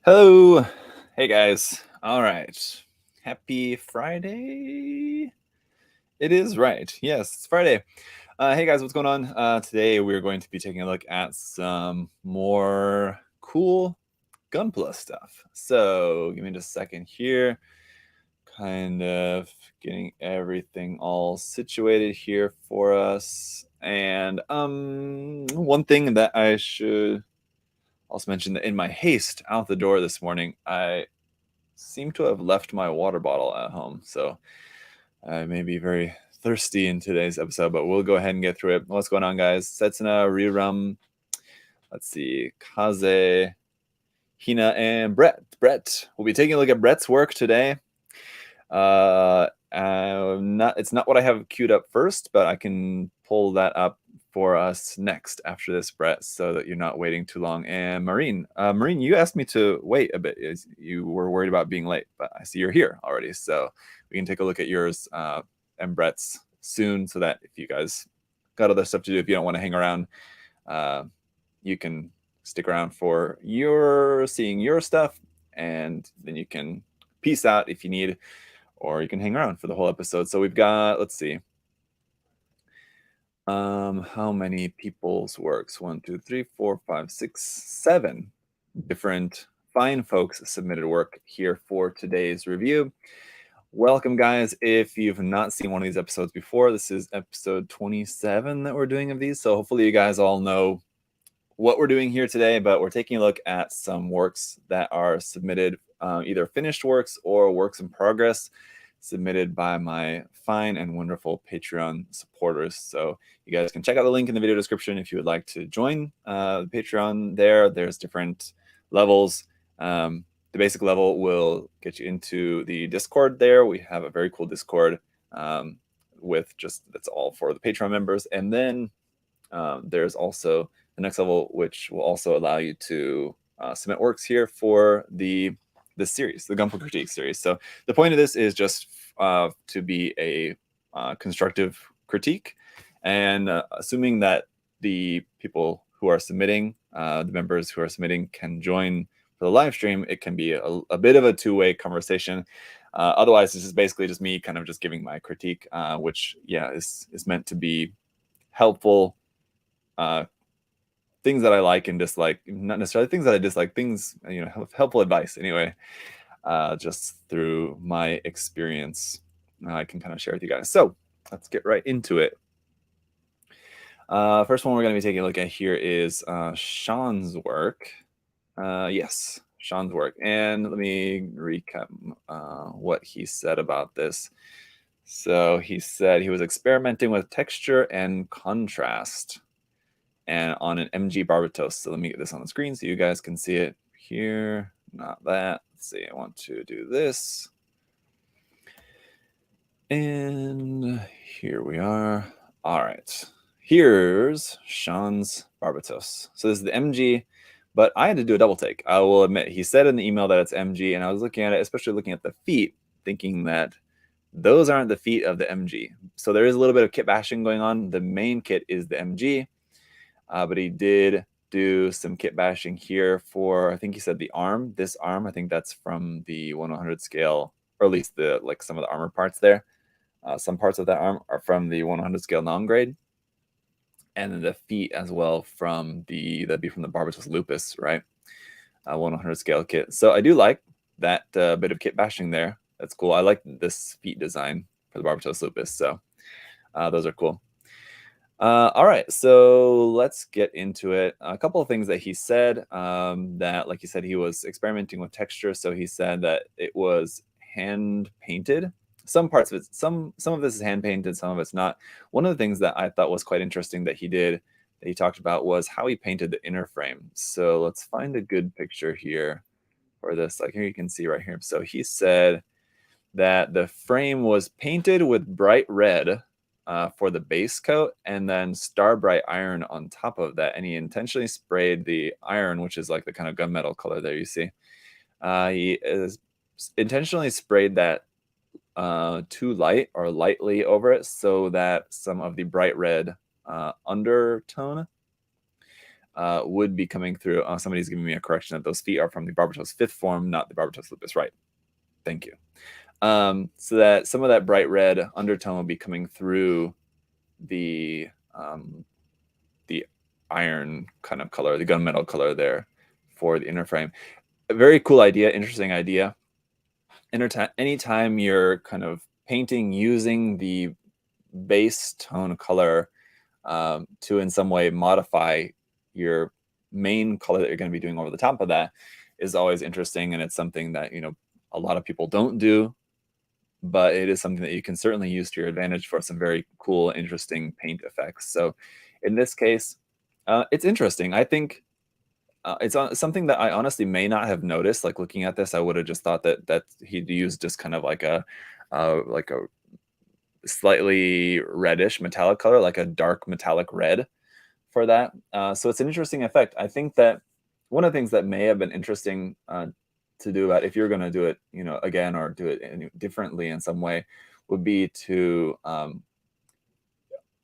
Hello. Hey guys. All right. Happy Friday. It is right. Yes, it's Friday. Hey guys, what's going on? Today we're going to be taking a look at some more cool Gunpla stuff. So give me just a second here. Kind of getting everything all situated here for us. And one thing that I should also mention that in my haste out the door this morning, I seem to have left my water bottle at home, so I may be very thirsty in today's episode, but we'll go ahead and get through it. What's going on, guys? Setsuna, Riram, let's see, Kaze, Hina, and Brett. We'll be taking a look at Brett's work today. It's not what I have queued up first, but I can pull that up for us next after this, Brett, so that you're not waiting too long. And Marine, you asked me to wait a bit. You were worried about being late, but I see you're here already, so we can take a look at yours and Brett's soon, so that if you guys got other stuff to do, if you don't want to hang around, you can stick around for seeing your stuff, and then you can peace out if you need, or you can hang around for the whole episode. So we've got, let's see, how many people's works? 1, 2, 3, 4, 5, 6, 7 different fine folks submitted work here for today's review. Welcome, guys. If you've not seen one of these episodes before, this is episode 27 that we're doing of these. So hopefully you guys all know what we're doing here today, but we're taking a look at some works that are submitted, either finished works or works in progress, submitted by my fine and wonderful Patreon supporters. So you guys can check out the link in the video description if you would like to join the Patreon there. There's different levels. The basic level will get you into the Discord there. We have a very cool Discord that's all for the Patreon members. And then there's also the next level, which will also allow you to submit works here for this series, the Gunpla Critique series. So the point of this is just to be a constructive critique, and assuming that the people who are submitting, the members who are submitting, can join for the live stream, it can be a bit of a two-way conversation. Otherwise, this is basically just me kind of just giving my critique, which is meant to be helpful. Things that I like and dislike, not necessarily things that I dislike, things, helpful advice anyway, just through my experience, I can kind of share with you guys. So let's get right into it. First one we're going to be taking a look at here is Sean's work. Yes, Sean's work. And let me recap what he said about this. So he said he was experimenting with texture and contrast, and on an MG Barbatos. So let me get this on the screen so you guys can see it here. Not that. Let's see. I want to do this. And here we are. All right. Here's Sean's Barbatos. So this is the MG, but I had to do a double take. I will admit, he said in the email that it's MG, and I was looking at it, especially looking at the feet, thinking that those aren't the feet of the MG. So there is a little bit of kit bashing going on. The main kit is the MG. But he did do some kit bashing here for, I think he said the arm. This arm, I think that's from the 1/100 scale, or at least some of the armor parts there. Some parts of that arm are from the 1/100 scale non-grade, and then the feet as well that'd be from the Barbatos Lupus, right? 1/100 scale kit. So I do like that bit of kit bashing there. That's cool. I like this feet design for the Barbatos Lupus. So those are cool. All right, so let's get into it. A couple of things that he said, that, like he said, he was experimenting with texture. So he said that it was hand painted. Some parts of it, some of this is hand painted, some of it's not. One of the things that I thought was quite interesting that he talked about was how he painted the inner frame. So let's find a good picture here for this. Like here you can see right here. So he said that the frame was painted with bright red for the base coat, and then star bright iron on top of that. And he intentionally sprayed the iron, which is like the kind of gunmetal color there you see. He is intentionally sprayed that too light or lightly over it, so that some of the bright red undertone would be coming through. Somebody's giving me a correction that those feet are from the Barbatos fifth form, not the Barbatos lupus. Right. Thank you. So that some of that bright red undertone will be coming through the iron kind of color, the gunmetal color there for the inner frame. A very cool idea, interesting idea. Anytime you're kind of painting using the base tone color to in some way modify your main color that you're going to be doing over the top of that is always interesting, and it's something that a lot of people don't do, but it is something that you can certainly use to your advantage for some very cool, interesting paint effects. So in this case, it's interesting. I think it's something that I honestly may not have noticed. Like looking at this, I would have just thought that he'd used just kind of like a slightly reddish metallic color, like a dark metallic red for that. So it's an interesting effect. I think that one of the things that may have been interesting to do about if you're going to do it, again, or do it differently in some way, would be to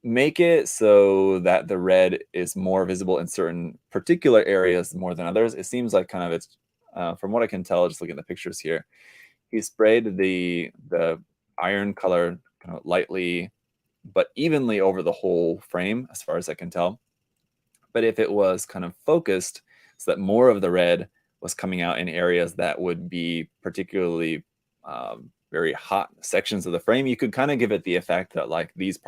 make it so that the red is more visible in certain particular areas more than others. It seems like kind of it's, from what I can tell, just looking at the pictures here, he sprayed the iron color kind of lightly but evenly over the whole frame, as far as I can tell. But if it was kind of focused so that more of the red was coming out in areas that would be particularly very hot sections of the frame, you could kind of give it the effect that like these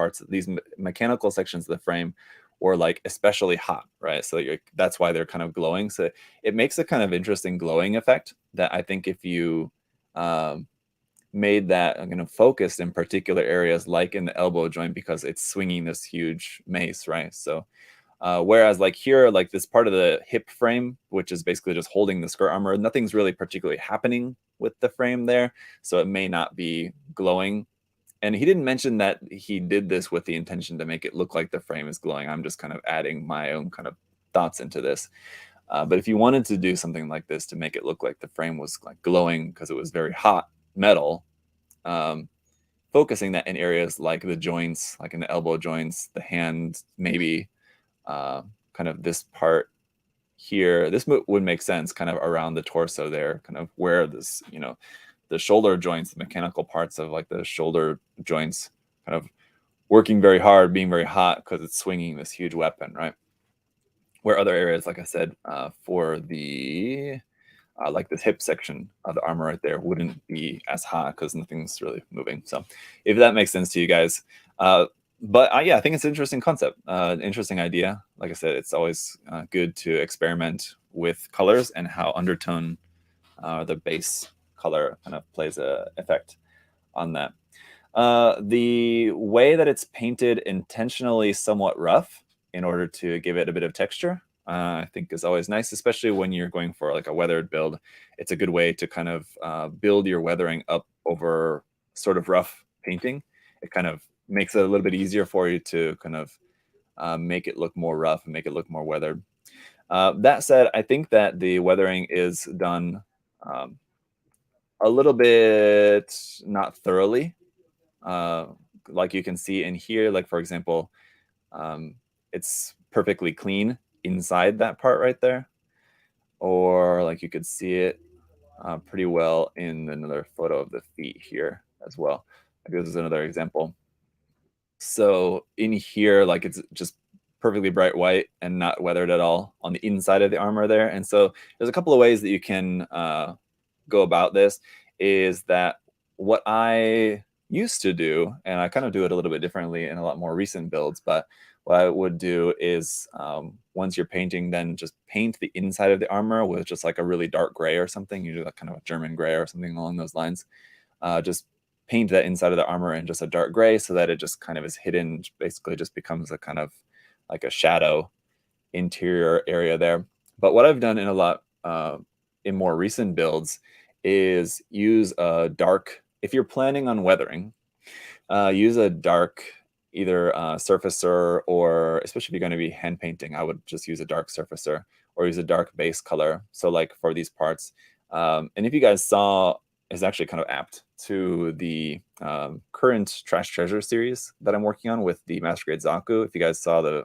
mechanical sections of the frame were like especially hot, right? So that's why they're kind of glowing. So it makes a kind of interesting glowing effect that I think if you made that focused in particular areas, like in the elbow joint, because it's swinging this huge mace, right? So whereas like here, like this part of the hip frame, which is basically just holding the skirt armor, nothing's really particularly happening with the frame there, so it may not be glowing. And he didn't mention that he did this with the intention to make it look like the frame is glowing. I'm just kind of adding my own kind of thoughts into this. But if you wanted to do something like this to make it look like the frame was like glowing because it was very hot metal, focusing that in areas like the joints, like in the elbow joints, the hand, maybe kind of this part here, this would make sense kind of around the torso there, kind of where this, the shoulder joints, the mechanical parts of like the shoulder joints kind of working very hard, being very hot because it's swinging this huge weapon, right? Where other areas, like I said, for the like this hip section of the armor right there wouldn't be as hot because nothing's really moving. So if that makes sense to you guys. But yeah, I think it's an interesting concept, interesting idea. Like I said, it's always good to experiment with colors and how undertone, the base color, kind of plays a effect on that. The way that it's painted intentionally somewhat rough in order to give it a bit of texture, I think is always nice, especially when you're going for like a weathered build. It's a good way to kind of build your weathering up over sort of rough painting. It kind of makes it a little bit easier for you to kind of make it look more rough and make it look more weathered. That said, I think that the weathering is done a little bit not thoroughly. Like you can see in here, like for example, it's perfectly clean inside that part right there, or like you could see it pretty well in another photo of the feet here as well. Like this is another example. So in here, like it's just perfectly bright white and not weathered at all on the inside of the armor there. And so there's a couple of ways that you can go about this. Is that what I used to do, and I kind of do it a little bit differently in a lot more recent builds, but what I would do is once you're painting, then just paint the inside of the armor with just like a really dark gray or something. You do like kind of a German gray or something along those lines. Just paint that inside of the armor in just a dark gray so that it just kind of is hidden, basically just becomes a kind of like a shadow interior area there. But what I've done in a lot in more recent builds is use a dark, if you're planning on weathering, use a dark either surfacer, or especially if you're going to be hand painting, I would just use a dark surfacer or use a dark base color. So like for these parts, and if you guys saw, is actually kind of apt to the current Trash Treasure series that I'm working on with the Master Grade Zaku. If you guys saw the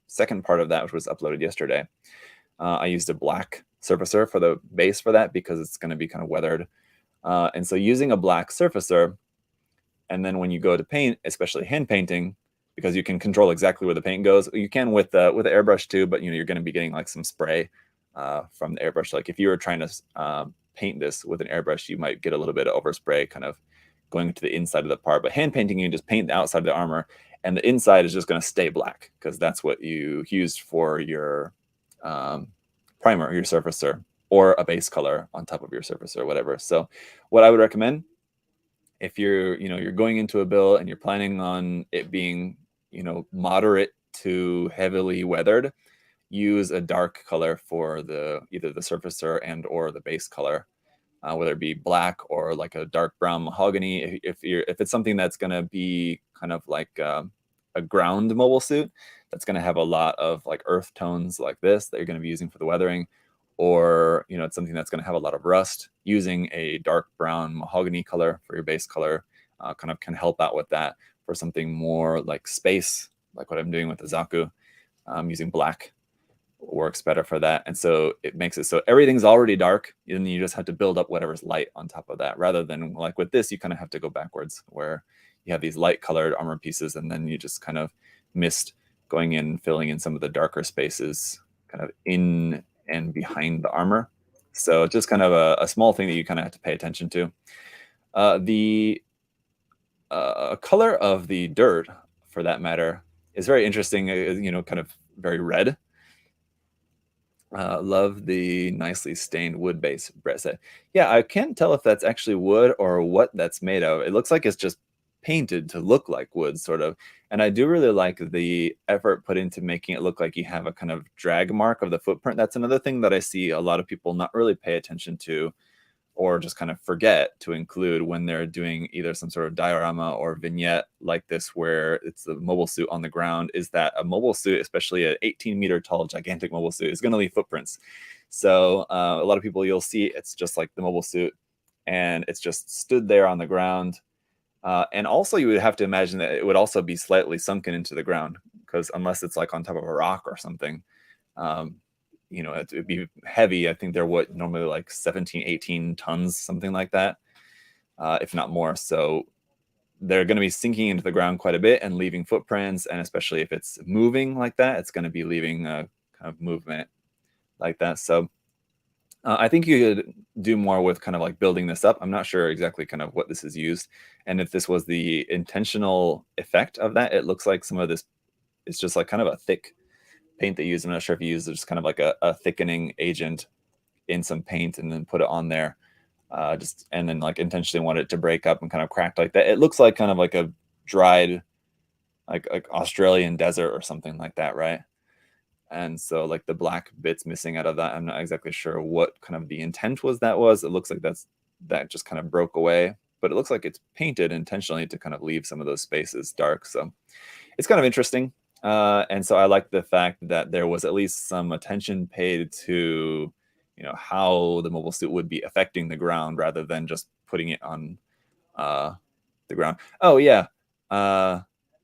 second part of that, which was uploaded yesterday, I used a black surfacer for the base for that because it's going to be kind of weathered. And so using a black surfacer, and then when you go to paint, especially hand painting, because you can control exactly where the paint goes. You can with the airbrush too, but you're going to be getting like some spray from the airbrush. Like if you were trying to paint this with an airbrush, you might get a little bit of overspray kind of going to the inside of the part. But hand painting, you just paint the outside of the armor, and the inside is just going to stay black because that's what you used for your primer, your surfacer, or a base color on top of your surfacer or whatever. So what I would recommend, if you're going into a build and you're planning on it being moderate to heavily weathered, use a dark color for either the surfacer and or the base color, whether it be black or like a dark brown mahogany. If it's something that's going to be kind of like a ground mobile suit, that's going to have a lot of like earth tones like this that you're going to be using for the weathering, or it's something that's going to have a lot of rust, using a dark brown mahogany color for your base color kind of can help out with that. For something more like space, like what I'm doing with the Zaku, using black works better for that. And so it makes it so everything's already dark, and you just have to build up whatever's light on top of that, rather than like with this, you kind of have to go backwards, where you have these light colored armor pieces and then you just kind of missed going in, filling in some of the darker spaces kind of in and behind the armor. So just kind of a small thing that you kind of have to pay attention to. The color of the dirt, for that matter, is very interesting. Kind of very red. Love the nicely stained wood base, Brett said. Yeah, I can't tell if that's actually wood or what that's made of. It looks like it's just painted to look like wood, sort of. And I do really like the effort put into making it look like you have a kind of drag mark of the footprint. That's another thing that I see a lot of people not really pay attention to, or just kind of forget to include when they're doing either some sort of diorama or vignette like this, where it's the mobile suit on the ground, is that a mobile suit, especially an 18-meter tall gigantic mobile suit, is going to leave footprints. So a lot of people, you'll see it's just like the mobile suit and it's just stood there on the ground. And also you would have to imagine that it would also be slightly sunken into the ground, because unless it's like on top of a rock or something, it would be heavy. I think they're normally like 17, 18 tons, something like that, if not more. So they're going to be sinking into the ground quite a bit and leaving footprints. And especially if it's moving like that, it's going to be leaving a kind of movement like that. So I think you could do more with kind of like building this up. I'm not sure exactly kind of what this is used, and if this was the intentional effect of that. It looks like some of this is just like kind of a thick paint they use. I'm not sure if you use just kind of like a thickening agent in some paint and then put it on there, and then like intentionally want it to break up and kind of crack like that. It looks like kind of like a dried, like Australian desert or something like that, right? And so like the black bits missing out of that, I'm not exactly sure what kind of the intent was. It looks like that just kind of broke away, but it looks like it's painted intentionally to kind of leave some of those spaces dark. So it's kind of interesting. And so I like the fact that there was at least some attention paid to, how the mobile suit would be affecting the ground, rather than just putting it on the ground. Oh yeah,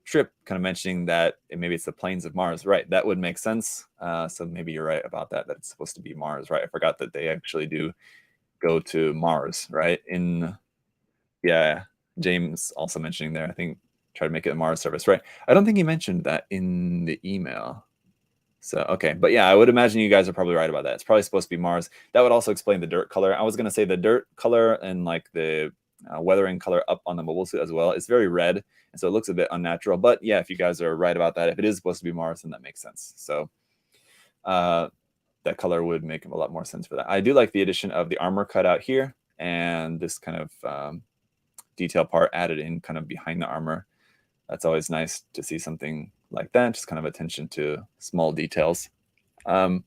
Trip kind of mentioning that maybe it's the plains of Mars, right? That would make sense. So maybe you're right about that. That it's supposed to be Mars, right? I forgot that they actually do go to Mars, right? Yeah, James also mentioning there, I think, try to make it a Mars service, right? I don't think he mentioned that in the email. So, okay. But yeah, I would imagine you guys are probably right about that. It's probably supposed to be Mars. That would also explain the dirt color. I was going to say the dirt color and like the weathering color up on the mobile suit as well. It's very red, and so it looks a bit unnatural. But yeah, if you guys are right about that, if it is supposed to be Mars, then that makes sense. So that color would make a lot more sense for that. I do like the addition of the armor cut out here, and this kind of detail part added in kind of behind the armor. That's always nice to see something like that, just kind of attention to small details. Yeah,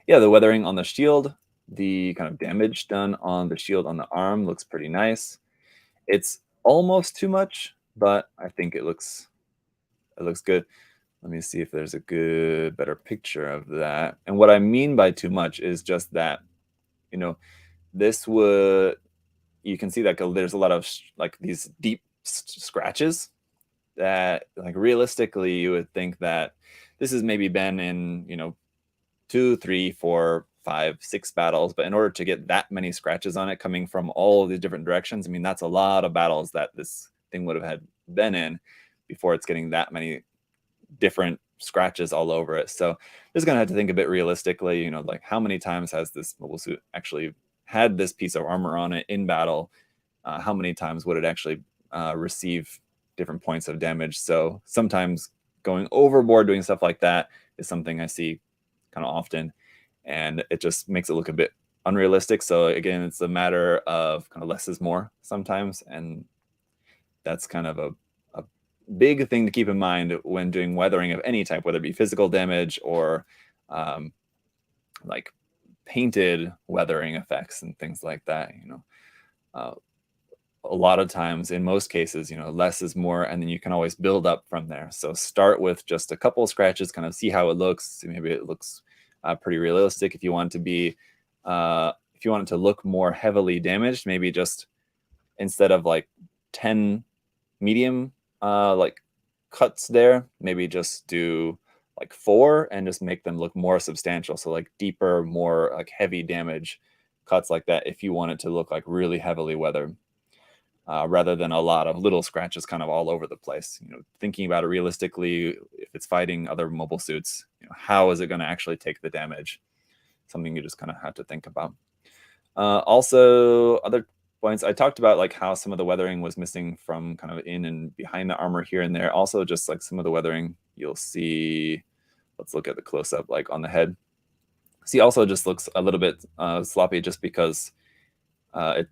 the weathering on the shield, the kind of damage done on the shield on the arm looks pretty nice. It's almost too much, but I think it looks good. Let me see if there's a better picture of that. And what I mean by too much is just that, this would, you can see that there's a lot of like these deep scratches that, like, realistically, you would think that this has maybe been in, 2, 3, 4, 5, 6 battles, but in order to get that many scratches on it coming from all of these different directions, I mean, that's a lot of battles that this thing would have had been in before it's getting that many different scratches all over it. So just gonna have to think a bit realistically, like, how many times has this mobile suit actually had this piece of armor on it in battle? How many times would it actually receive different points of damage? So sometimes going overboard doing stuff like that is something I see kind of often, and it just makes it look a bit unrealistic. So again, it's a matter of kind of less is more sometimes, and that's kind of a big thing to keep in mind when doing weathering of any type, whether it be physical damage or like painted weathering effects and things like that. A lot of times, in most cases, less is more, and then you can always build up from there. So start with just a couple of scratches, kind of see how it looks. Maybe it looks pretty realistic. If you want it to look more heavily damaged, maybe just instead of like 10 medium like cuts there, maybe just do like 4 and just make them look more substantial. So like deeper, more like heavy damage cuts like that, if you want it to look like really heavily weathered. Rather than a lot of little scratches kind of all over the place. Thinking about it realistically, if it's fighting other mobile suits, how is it going to actually take the damage? Something you just kind of have to think about. Also, other points, I talked about like how some of the weathering was missing from kind of in and behind the armor here and there. Also, just like some of the weathering you'll see, let's look at the close-up, like on the head. See, also just looks a little bit sloppy just because it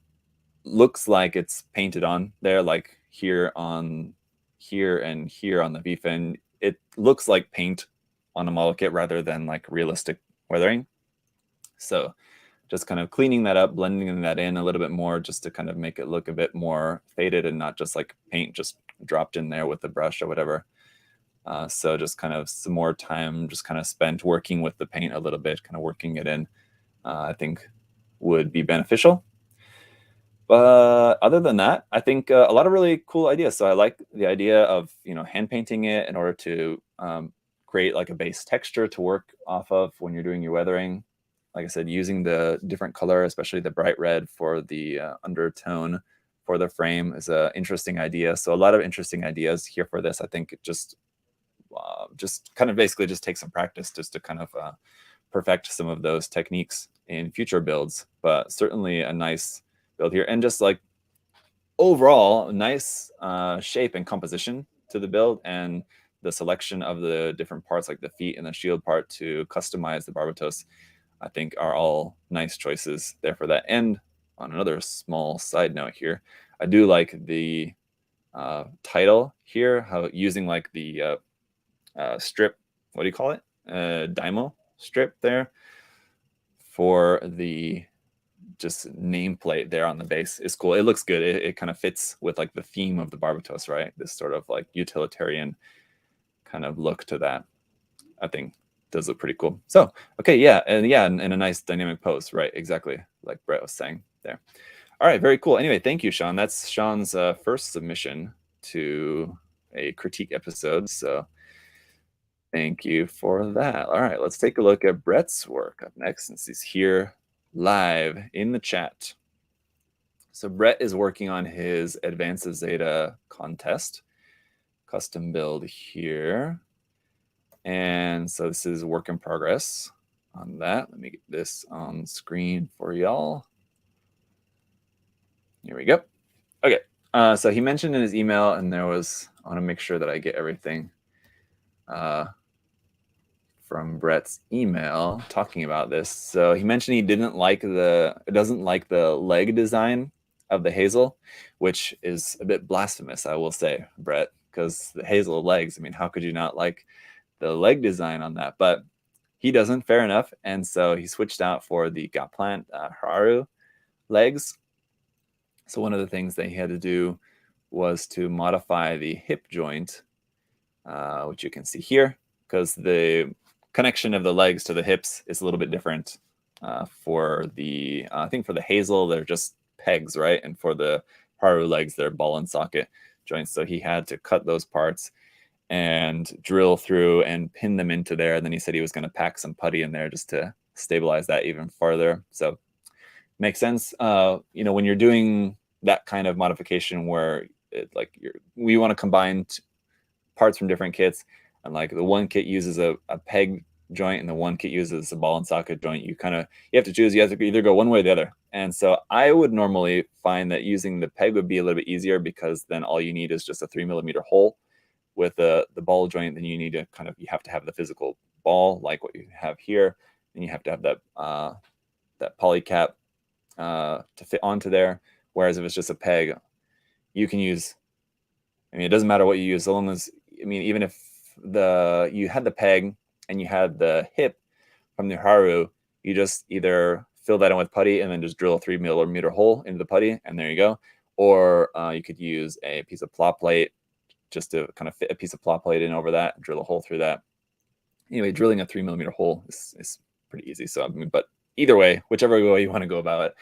looks like it's painted on there, like here and here on the V fin. It looks like paint on a model kit rather than like realistic weathering. So just kind of cleaning that up, blending that in a little bit more, just to kind of make it look a bit more faded and not just like paint just dropped in there with the brush or whatever. So just kind of some more time just kind of spent working with the paint a little bit, kind of working it in, I think would be beneficial. But other than that, I think a lot of really cool ideas. So I like the idea of hand painting it in order to create like a base texture to work off of when you're doing your weathering. Like I said, using the different color, especially the bright red for the undertone for the frame, is an interesting idea. So a lot of interesting ideas here for this. I think it just kind of basically just take some practice just to kind of perfect some of those techniques in future builds. But certainly a nice build here, and just like overall nice shape and composition to the build, and the selection of the different parts like the feet and the shield part to customize the Barbatos, I think are all nice choices there for that. And on another small side note here, I do like the title here, how using like the strip, what do you call it, Dymo strip there for the just nameplate there on the base is cool. It looks good. It kind of fits with like the theme of the Barbatos, right? This sort of like utilitarian kind of look to that, I think does look pretty cool. So, okay, yeah, and a nice dynamic pose, right? Exactly like Brett was saying there. All right, very cool. Anyway, thank you, Sean. That's Sean's first submission to a critique episode. So thank you for that. All right, let's take a look at Brett's work up next, since he's here live in the chat. So Brett is working on his Advanced Zeta contest custom build here. And so this is work in progress on that. Let me get this on screen for y'all. Here we go. Okay, so he mentioned in his email, and I want to make sure that I get everything from Brett's email talking about this. So he mentioned he doesn't like the leg design of the Hazel, which is a bit blasphemous, I will say, Brett, because the Hazel legs, I mean, how could you not like the leg design on that? But he doesn't, fair enough. And so he switched out for the Gunpla Haru legs. So one of the things that he had to do was to modify the hip joint, which you can see here, because the connection of the legs to the hips is a little bit different for I think for the Hazel, they're just pegs, right? And for the Haru legs, they're ball and socket. joints, so he had to cut those parts and drill through and pin them into there. And then he said he was going to pack some putty in there just to stabilize that even farther. So makes sense. When you're doing that kind of modification where we want to combine parts from different kits, and like the one kit uses a peg joint and the one kit uses a ball and socket joint, you have to choose. You have to either go one way or the other. And so I would normally find that using the peg would be a little bit easier, because then all you need is just a 3mm hole. With the ball joint, then you need to you have to have the physical ball like what you have here, and you have to have that poly cap to fit onto there. Whereas if it's just a peg, you can use, it doesn't matter what you use, so long as, even if you had the peg and you had the hip from the Haru, you just either fill that in with putty and then just drill a 3mm hole into the putty, and there you go. Or you could use a piece of plot plate, just to kind of fit a piece of plot plate in over that, drill a hole through that. Anyway, drilling a 3mm hole is pretty easy. So, but either way, whichever way you want to go about it,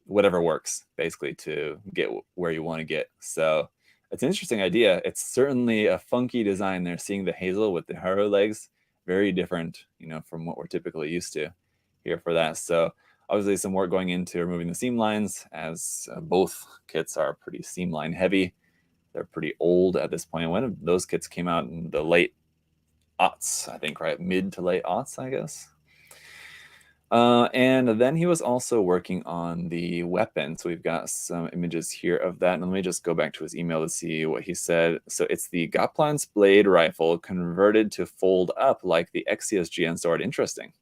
whatever works basically to get where you want to get. So it's an interesting idea. It's certainly a funky design there, seeing the Hazel with the Haru legs, very different, from what we're typically used to here for that. So obviously some work going into removing the seam lines, as both kits are pretty seam line heavy. They're pretty old at this point. One of those kits came out in the late aughts, I think, right? Mid to late aughts, I guess. And then he was also working on the weapon. So we've got some images here of that. And let me just go back to his email to see what he said. So it's the Gunpla's blade rifle converted to fold up like the Exia's GN sword. Interesting.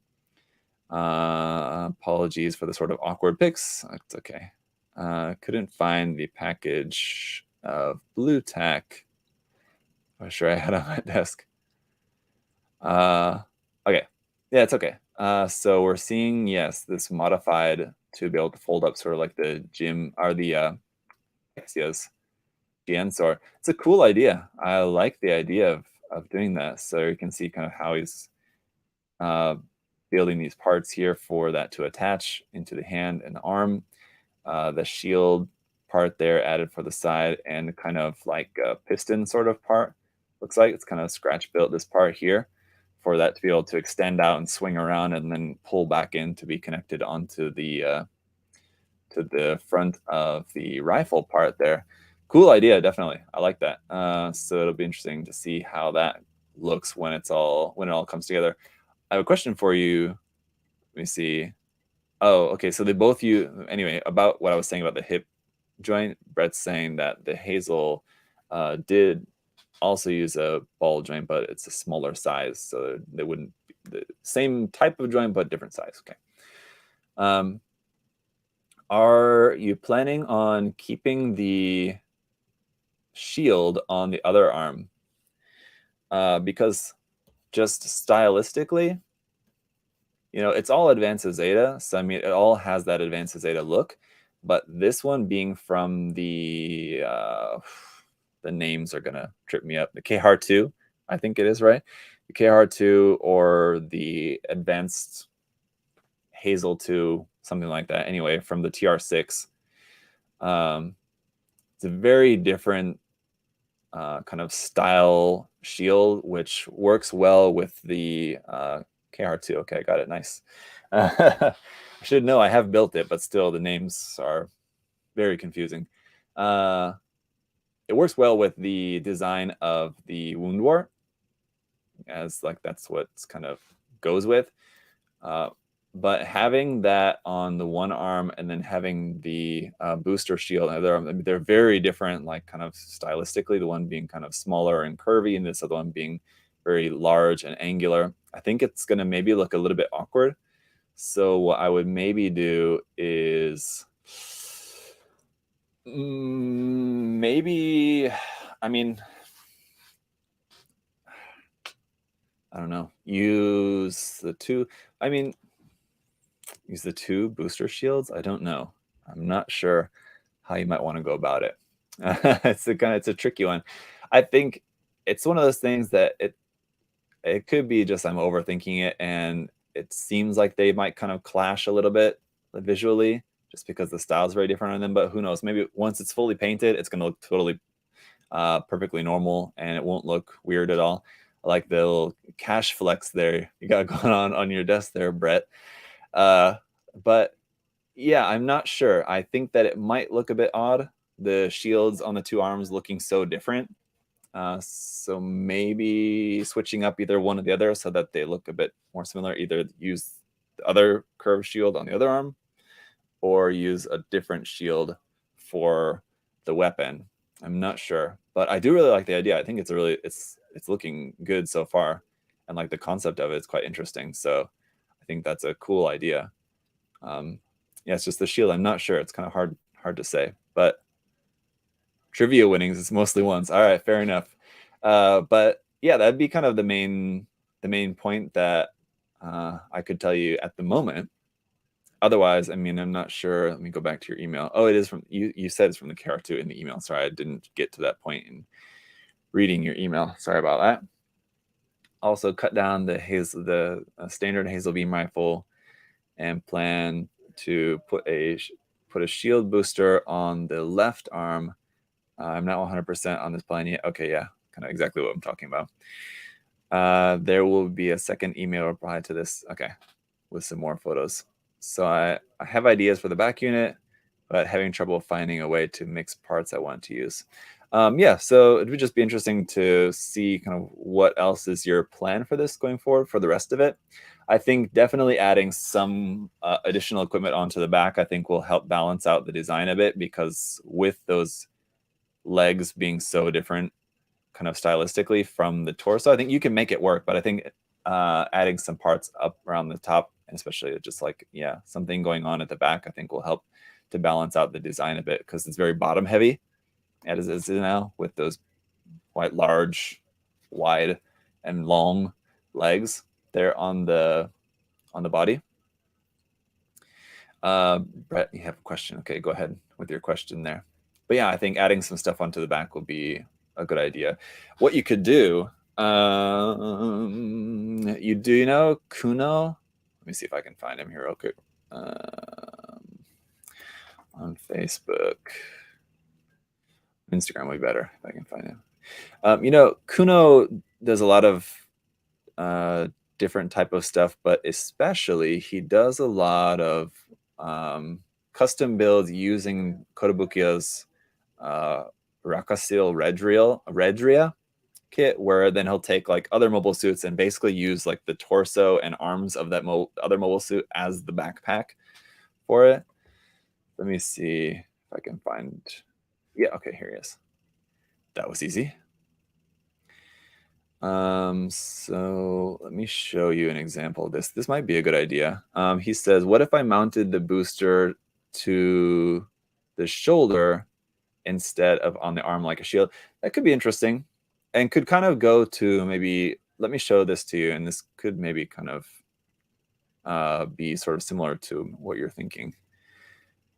Apologies for the sort of awkward pics. It's okay. Couldn't find the package of blue tack. I'm sure I had on my desk. Okay. Yeah, it's okay. So we're seeing, yes, this modified to be able to fold up, sort of like the gym or the Exia's GN sword. It's a cool idea. I like the idea of doing that. So you can see kind of how he's building these parts here for that to attach into the hand and the arm. The shield part there added for the side, and kind of like a piston sort of part. Looks like it's kind of scratch built, this part here, for that to be able to extend out and swing around and then pull back in to be connected onto the to the front of the rifle part there. Cool idea, definitely. I like that. So it'll be interesting to see how that looks when it all comes together. I have a question for you. Let me see. Oh, okay. So they both anyway, about what I was saying about the hip joint. Brett's saying that the Hazel did also use a ball joint, but it's a smaller size, so they wouldn't be the same type of joint, but different size. Okay. Are you planning on keeping the shield on the other arm? Because just stylistically, it's all Advanced Zeta, so it all has that Advanced Zeta look. But this one being from the names are gonna trip me up. The KHR2, I think it is, right? The KHR2 or the Advanced Hazel 2, something like that. Anyway, from the TR6, it's a very different kind of style shield, which works well with the KR2. Okay, I got it. Nice. I should know. I have built it, but still, the names are very confusing. It works well with the design of the Wound War, as like that's what kind of goes with. But having that on the one arm and then having the booster shield on the other arm, they're very different, like kind of stylistically, the one being kind of smaller and curvy and this other one being very large and angular. I think it's going to maybe look a little bit awkward. So what I would maybe do is maybe, I don't know, use the two booster shields. I don't know. I'm not sure how you might want to go about it. It's a tricky one. I think it's one of those things that it could be just I'm overthinking it, and it seems like they might kind of clash a little bit visually, just because the style is very different on them. But who knows? Maybe once it's fully painted, it's going to look totally perfectly normal, and it won't look weird at all. I like the little cash flex there you got going on your desk there, Brett. But yeah, I'm not sure. I think that it might look a bit odd, the shields on the two arms looking so different. So maybe switching up either one or the other so that they look a bit more similar. Either use the other curved shield on the other arm, or use a different shield for the weapon. I'm not sure, but I do really like the idea. I think it's looking good so far, and like the concept of it is quite interesting. So I think that's a cool idea. Yeah, it's just the shield. I'm not sure. It's kind of hard to say, but trivia winnings, it's mostly ones. All right, fair enough. But yeah, that'd be kind of the main point that I could tell you at the moment. Otherwise, I mean, I'm not sure. Let me go back to your email. Oh, it is from you. You said it's from the KR2 in the email. Sorry, I didn't get to that point in reading your email. Sorry about that. Also, cut down the standard Hazel beam rifle, and plan to put a shield booster on the left arm. I'm not 100% on this plan yet. Okay, yeah, kind of exactly what I'm talking about. There will be a second email reply to this. Okay, with some more photos. So I have ideas for the back unit, but having trouble finding a way to mix parts I want to use. Yeah, so it would just be interesting to see kind of what else is your plan for this going forward for the rest of it. I think definitely adding some additional equipment onto the back, I think will help balance out the design a bit, because with those legs being so different kind of stylistically from the torso, I think you can make it work, but I think adding some parts up around the top, and especially just like, yeah, something going on at the back, I think will help to balance out the design a bit, because it's very bottom heavy as it is now, with those quite large, wide, and long legs there on the body. Brett, you have a question. Okay, go ahead with your question there. But yeah, I think adding some stuff onto the back would be a good idea. What you could do, you know Kuno? Let me see if I can find him here real quick. On Facebook. Instagram would be better if I can find him. You know, Kuno does a lot of different type of stuff, but especially he does a lot of custom builds using Kotobukiya's Rakasil Redria kit, where then he'll take like other mobile suits and basically use like the torso and arms of that other mobile suit as the backpack for it. Let me see if I can find. Yeah, okay, here he is. That was easy. So let me show you an example of this. This might be a good idea. He says, what if I mounted the booster to the shoulder instead of on the arm like a shield? That could be interesting, and could kind of go to maybe, let me show this to you, and this could maybe kind of be sort of similar to what you're thinking.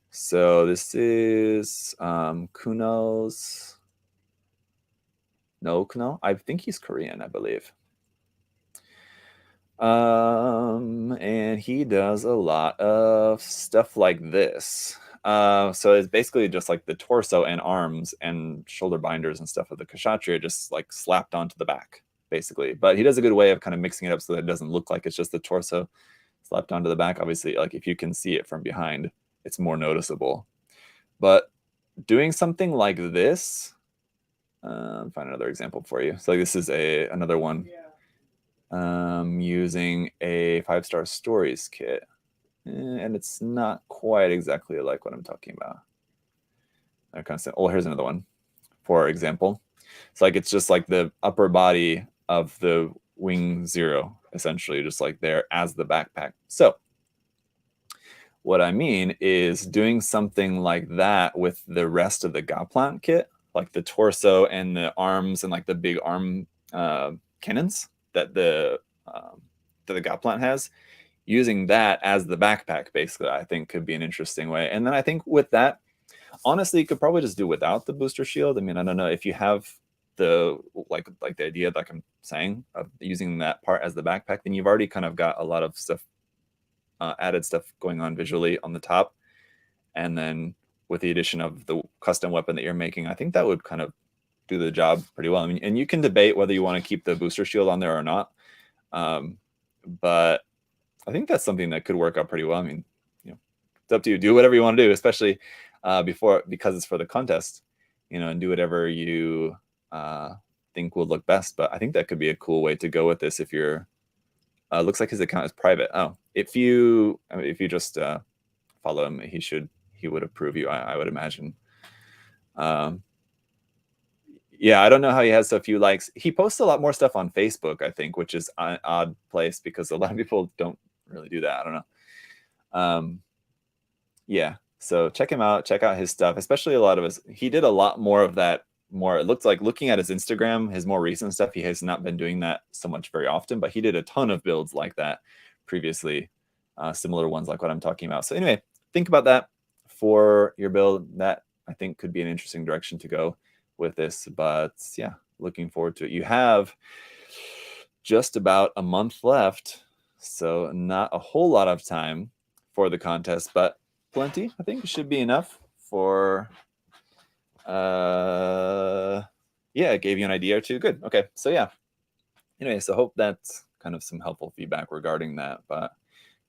So this is Kuno's. No, Kuno. I think he's Korean, I believe. And he does a lot of stuff like this. So it's basically just like the torso and arms and shoulder binders and stuff of the Kshatriya just like slapped onto the back, basically. But he does a good way of kind of mixing it up so that it doesn't look like it's just the torso slapped onto the back. Obviously, like if you can see it from behind, it's more noticeable. But doing something like this, find another example for you. So like this is another one. Using a 5-star stories kit, and it's not quite exactly like what I'm talking about. I kind of say, oh, here's another one, for example. It's like it's just like the upper body of the Wing Zero, essentially, just like there as the backpack. So what I mean is doing something like that with the rest of the Gunpla kit, like the torso and the arms and like the big arm cannons that the Gunpla has, using that as the backpack, basically, I think could be an interesting way. And then I think with that, honestly, you could probably just do without the booster shield. I mean, I don't know if you have the like the idea, like I'm saying, of using that part as the backpack, then you've already kind of got a lot of stuff, added stuff going on visually on the top. and then with the addition of the custom weapon that you're making, I think that would kind of do the job pretty well. I mean, and you can debate whether you want to keep the booster shield on there or not, but I think that's something that could work out pretty well. I mean, it's up to you. Do whatever you want to do, especially because it's for the contest, and do whatever you think will look best. But I think that could be a cool way to go with this if you're. Looks like his account is private. Oh, if you just follow him, he would approve you. I would imagine. Yeah, I don't know how he has so few likes. He posts a lot more stuff on Facebook, I think, which is an odd place because a lot of people don't really do that. I don't know. Yeah, so check him out. Check out his stuff, especially a lot of his. He did a lot more of that. It looks like looking at his Instagram, his more recent stuff, he has not been doing that so much very often, but he did a ton of builds like that previously, similar ones like what I'm talking about. So anyway, think about that for your build. That I think could be an interesting direction to go with this, but yeah, looking forward to it. You have just about a month left, so not a whole lot of time for the contest, but plenty. I think it should be enough for yeah, it gave you an idea or two. Good. Okay, so yeah, anyway, so hope that's kind of some helpful feedback regarding that, but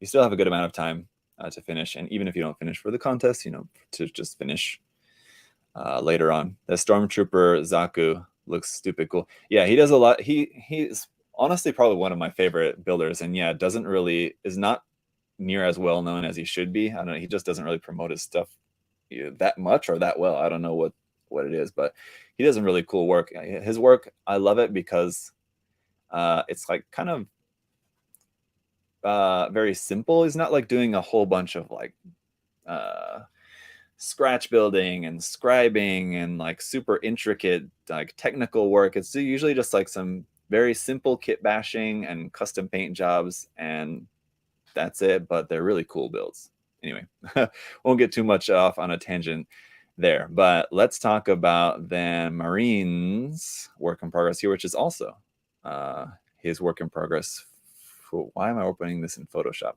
you still have a good amount of time to finish, and even if you don't finish for the contest, to just finish later on. The Stormtrooper Zaku looks stupid cool. Yeah, he does a lot. He's honestly probably one of my favorite builders, and yeah, is not near as well known as he should be. I don't know. He just doesn't really promote his stuff that much or that well. I don't know what it is, but he does some really cool work. His work, I love it because it's like kind of very simple. He's not like doing a whole bunch of like scratch building and scribing and like super intricate like technical work. It's usually just like some very simple kit bashing and custom paint jobs, and that's it. But they're really cool builds. Anyway, won't get too much off on a tangent there, but let's talk about then Marine's work in progress here, which is also his work in progress. Why am I opening this in Photoshop?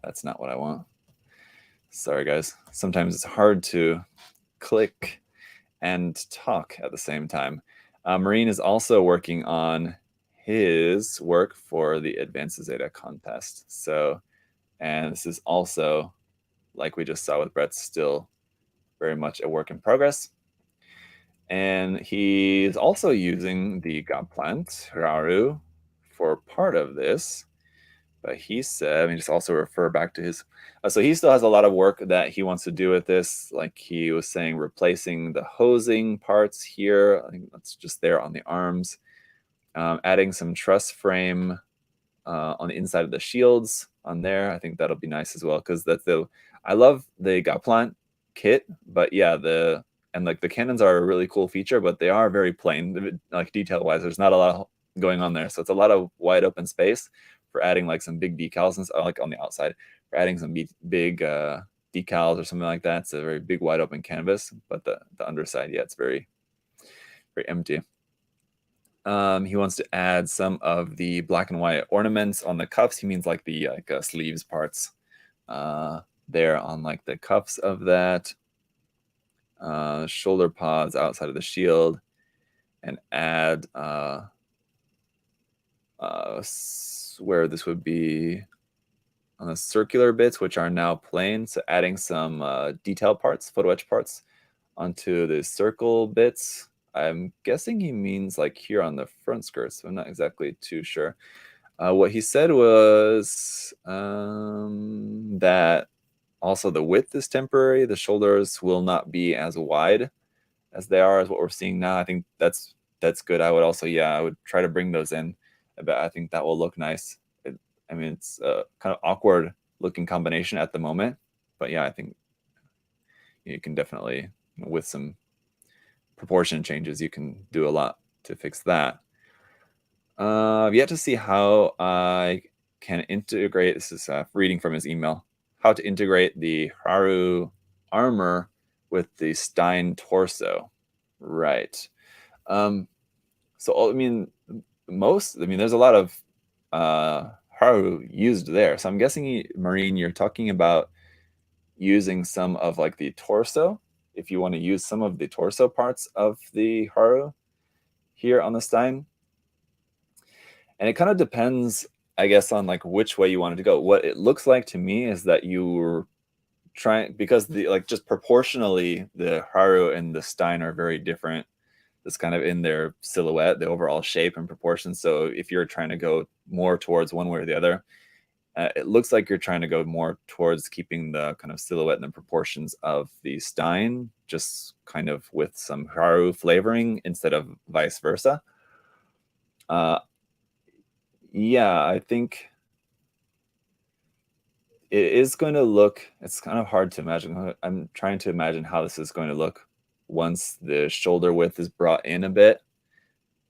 That's not what I want. Sorry, guys. Sometimes it's hard to click and talk at the same time. Marine is also working on his work for the Advanced Zeta contest. So, and this is also, like we just saw with Brett, still very much a work in progress. And he's also using the God plant, Raru, for part of this. But he said, let me just also refer back to his. So he still has a lot of work that he wants to do with this. Like he was saying, replacing the hosing parts here. I think that's just there on the arms. Adding some truss frame on the inside of the shields on there. I think that'll be nice as well because I love the Gaplant kit, but yeah, like the cannons are a really cool feature, but they are very plain, like detail wise. There's not a lot going on there, so it's a lot of wide open space for adding like some big decals and like on the outside for adding some big decals or something like that. It's a very big wide open canvas, but the underside, yeah, it's very very empty. He wants to add some of the black and white ornaments on the cuffs. He means like the sleeves parts there on like the cuffs of that. Shoulder pods outside of the shield, and add where this would be on the circular bits, which are now plain. So adding some detail parts, photo etch parts onto the circle bits. I'm guessing he means like here on the front skirt, so I'm not exactly too sure. What he said was that also the width is temporary. The shoulders will not be as wide as they are as what we're seeing now. I think that's good. I would also, I would try to bring those in. But I think that will look nice. It's a kind of awkward looking combination at the moment. But yeah, I think you can definitely, with some proportion changes, you can do a lot to fix that. I've yet to see how I can integrate, this is reading from his email, how to integrate the Haru armor with the Stein torso. Right. So, there's a lot of Haru used there. So I'm guessing, Marine, you're talking about using some of like the torso, if you want to use some of the torso parts of the Haru here on the Stein. And it kind of depends, I guess, on like which way you wanted to go. What it looks like to me is that you were trying, because the like just proportionally the Haru and the Stein are very different. That's kind of in their silhouette, the overall shape and proportion. So if you're trying to go more towards one way or the other, it looks like you're trying to go more towards keeping the kind of silhouette and the proportions of the Stein, just kind of with some Haru flavoring instead of vice versa. Yeah, I think it is going to look, it's kind of hard to imagine. I'm trying to imagine how this is going to look once the shoulder width is brought in a bit.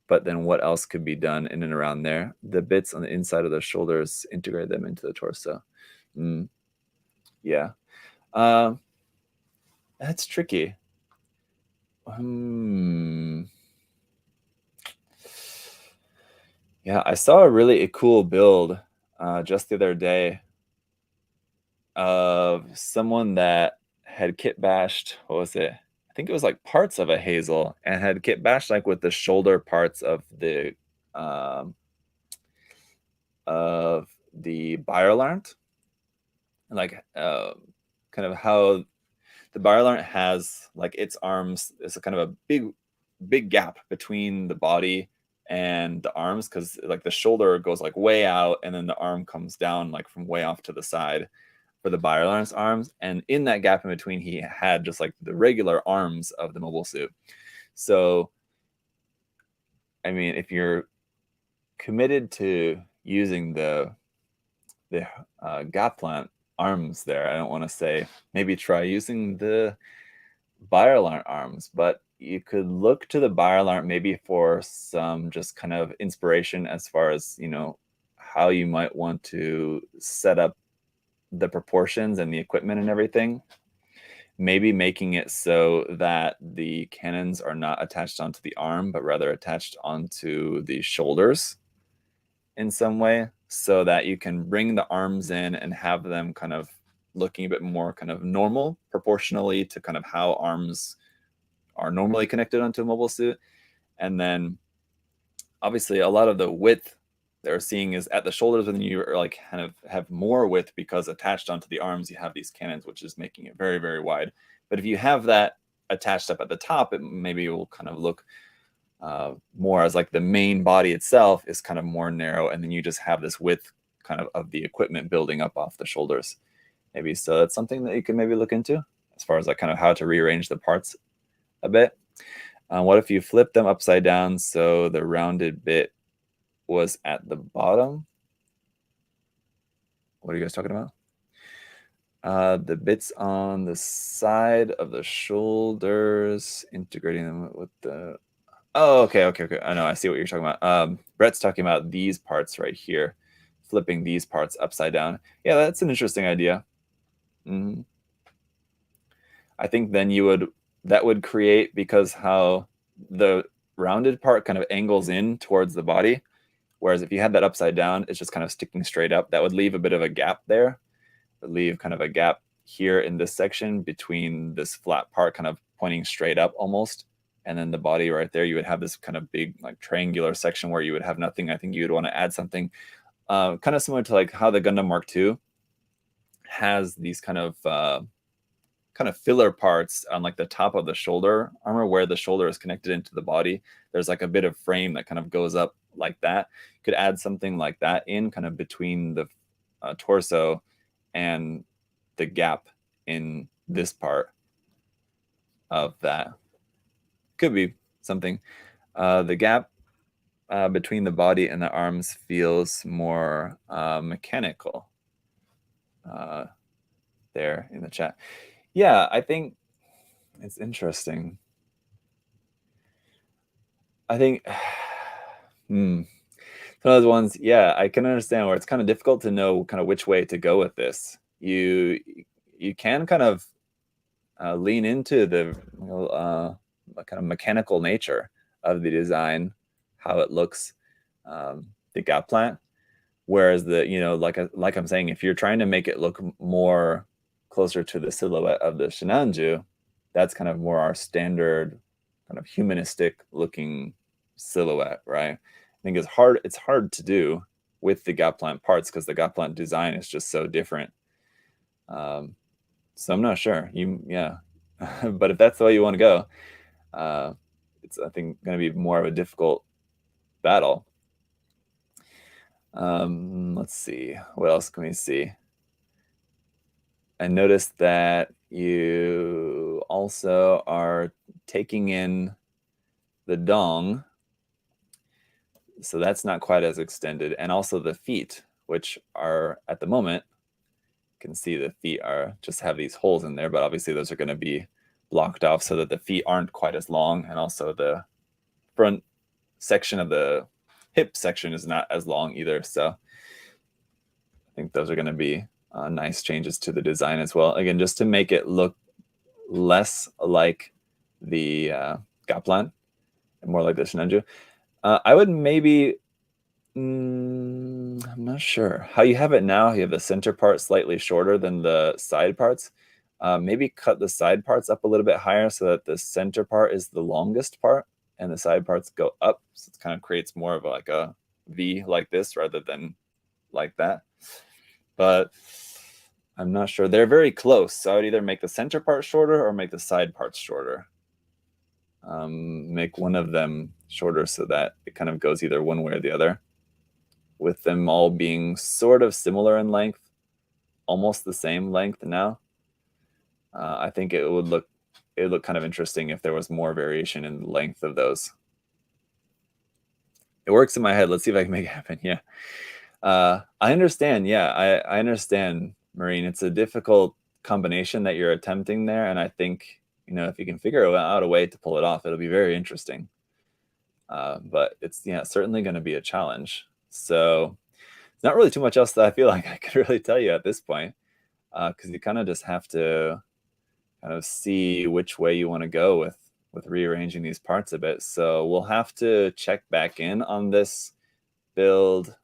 But then what else could be done in and around there? The bits on the inside of the shoulders, integrate them into the torso. Yeah. That's tricky. Yeah, I saw a really cool build just the other day of someone that had kit bashed, what was it? I think it was like parts of a Hazel, and had kit bashed like with the shoulder parts of the Biolarnt. Like kind of how the Biolarnt has like its arms, it's a kind of a big gap between the body and the arms, because like the shoulder goes like way out and then the arm comes down like from way off to the side for the Biolarnt's arms. And in that gap in between, he had just like the regular arms of the mobile suit. So I mean, if you're committed to using the Gunpla arms there, I don't want to say maybe try using the Biolarnt arms, but you could look to the Biolarnt maybe for some just kind of inspiration as far as, you know, how you might want to set up the proportions and the equipment and everything. Maybe making it so that the cannons are not attached onto the arm, but rather attached onto the shoulders in some way, so that you can bring the arms in and have them kind of looking a bit more kind of normal proportionally to kind of how arms are normally connected onto a mobile suit. And then obviously a lot of the width they're seeing is at the shoulders, and you are like kind of have more width because attached onto the arms you have these cannons, which is making it very, very wide. But if you have that attached up at the top, it maybe will kind of look more as like the main body itself is kind of more narrow, and then you just have this width kind of the equipment building up off the shoulders. Maybe so that's something that you can maybe look into as far as like kind of how to rearrange the parts a bit. What if you flip them upside down so the rounded bit was at the bottom? What are you guys talking about? The bits on the side of the shoulders, integrating them with the... Oh, okay. I know, I see what you're talking about. Brett's talking about these parts right here, flipping these parts upside down. Yeah, that's an interesting idea. Mm-hmm. I think then that would create, because how the rounded part kind of angles in towards the body, whereas if you had that upside down, it's just kind of sticking straight up. That would leave a bit of a gap there. It would leave kind of a gap here in this section between this flat part kind of pointing straight up almost, and then the body right there. You would have this kind of big like triangular section where you would have nothing. I think you would want to add something kind of similar to like how the Gundam Mark II has these kind of filler parts on like the top of the shoulder armor, where the shoulder is connected into the body. There's like a bit of frame that kind of goes up like that. You could add something like that in kind of between the torso and the gap in this part of that. Could be something. The gap between the body and the arms feels more mechanical there in the chat. Yeah, I think it's interesting. I think some of those ones, yeah, I can understand where it's kind of difficult to know kind of which way to go with this. You can kind of lean into the kind of mechanical nature of the design, how it looks, the Gunpla. Whereas like I'm saying, if you're trying to make it look more closer to the silhouette of the Shinanju, that's kind of more our standard kind of humanistic looking silhouette, right? I think it's hard to do with the Gunpla parts because the Gunpla design is just so different. So I'm not sure. Yeah. But if that's the way you want to go, it's, I think, going to be more of a difficult battle. Let's see. What else can we see? I noticed that you also are taking in the dong, so that's not quite as extended, and also the feet, which are at the moment, you can see the feet are just have these holes in there, but obviously those are going to be blocked off so that the feet aren't quite as long, and also the front section of the hip section is not as long either. So I think those are going to be nice changes to the design as well. Again, just to make it look less like the Gunpla and more like the Shinanju. I would maybe, I'm not sure. How you have it now, you have the center part slightly shorter than the side parts. Maybe cut the side parts up a little bit higher so that the center part is the longest part and the side parts go up. So it kind of creates more of like a V like this rather than like that. But I'm not sure. They're very close. So I would either make the center part shorter or make the side parts shorter. Make one of them shorter so that it kind of goes either one way or the other, with them all being sort of similar in length, almost the same length now. I think it would look kind of interesting if there was more variation in the length of those. It works in my head. Let's see if I can make it happen. Yeah. I understand. Yeah, I understand, Marine. It's a difficult combination that you're attempting there, and I think, if you can figure out a way to pull it off, it'll be very interesting. But it's certainly going to be a challenge. So it's not really too much else that I feel like I could really tell you at this point, because you kind of just have to kind of see which way you want to go with rearranging these parts a bit. So we'll have to check back in on this build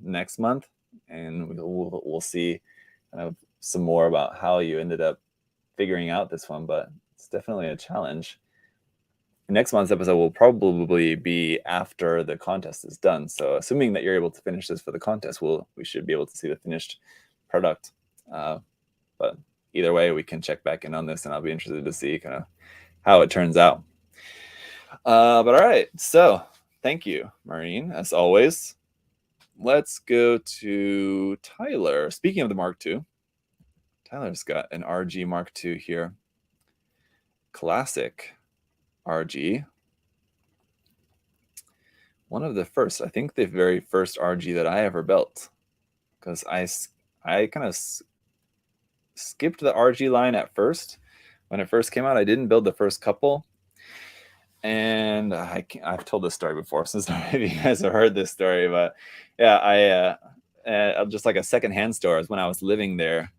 next month, and we'll see kind of some more about how you ended up figuring out this one. But it's definitely a challenge. Next month's episode will probably be after the contest is done. So assuming that you're able to finish this for the contest, we should be able to see the finished product. But either way, we can check back in on this, and I'll be interested to see kind of how it turns out. But all right, so thank you, Marine, as always. Let's go to Tyler. Speaking of the Mark II, Tyler's got an RG Mark II here. Classic RG. One of the first, I think the very first RG that I ever built, because I kind of skipped the RG line at first. When it first came out, I didn't build the first couple. And I've told this story before, so maybe you guys have heard this story, but yeah, I just like a secondhand store is when I was living there.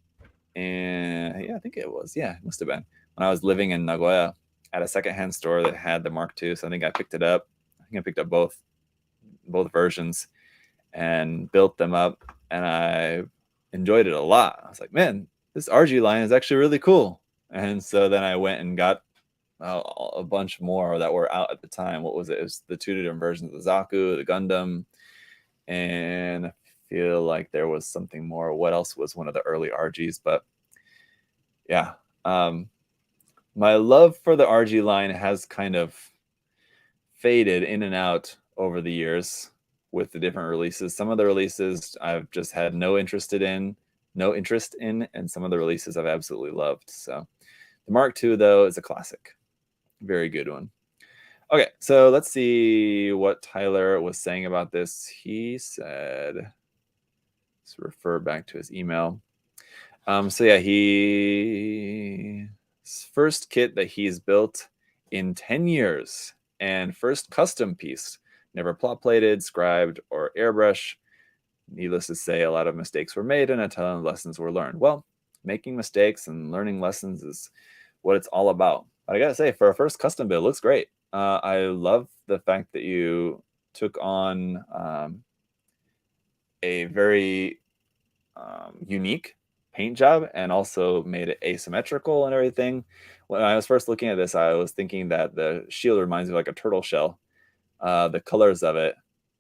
And yeah, I think it was, it must have been when I was living in Nagoya at a secondhand store that had the Mark II. So I think I picked it up. I think I picked up both versions and built them up, and I enjoyed it a lot. I was like, man, this RG line is actually really cool. And so then I went and got a bunch more that were out at the time. What was it? It was the two different versions of the Zaku, the Gundam, and I feel like there was something more. What else was one of the early RGs? But yeah, my love for the RG line has kind of faded in and out over the years with the different releases. Some of the releases I've just had no interest in, and some of the releases I've absolutely loved. So the Mark II, though, is a classic. Very good one. Okay, so let's see what Tyler was saying about this. He said, let's refer back to his email. So yeah, his first kit that he's built in 10 years, and first custom piece, never plot plated, scribed, or airbrush. Needless to say, a lot of mistakes were made and a ton of lessons were learned. Well, making mistakes and learning lessons is what it's all about. But I gotta say, for a first custom build, it looks great. I love the fact that you took on a very unique paint job and also made it asymmetrical and everything. When I was first looking at this, I was thinking that the shield reminds me of like a turtle shell. The colors of it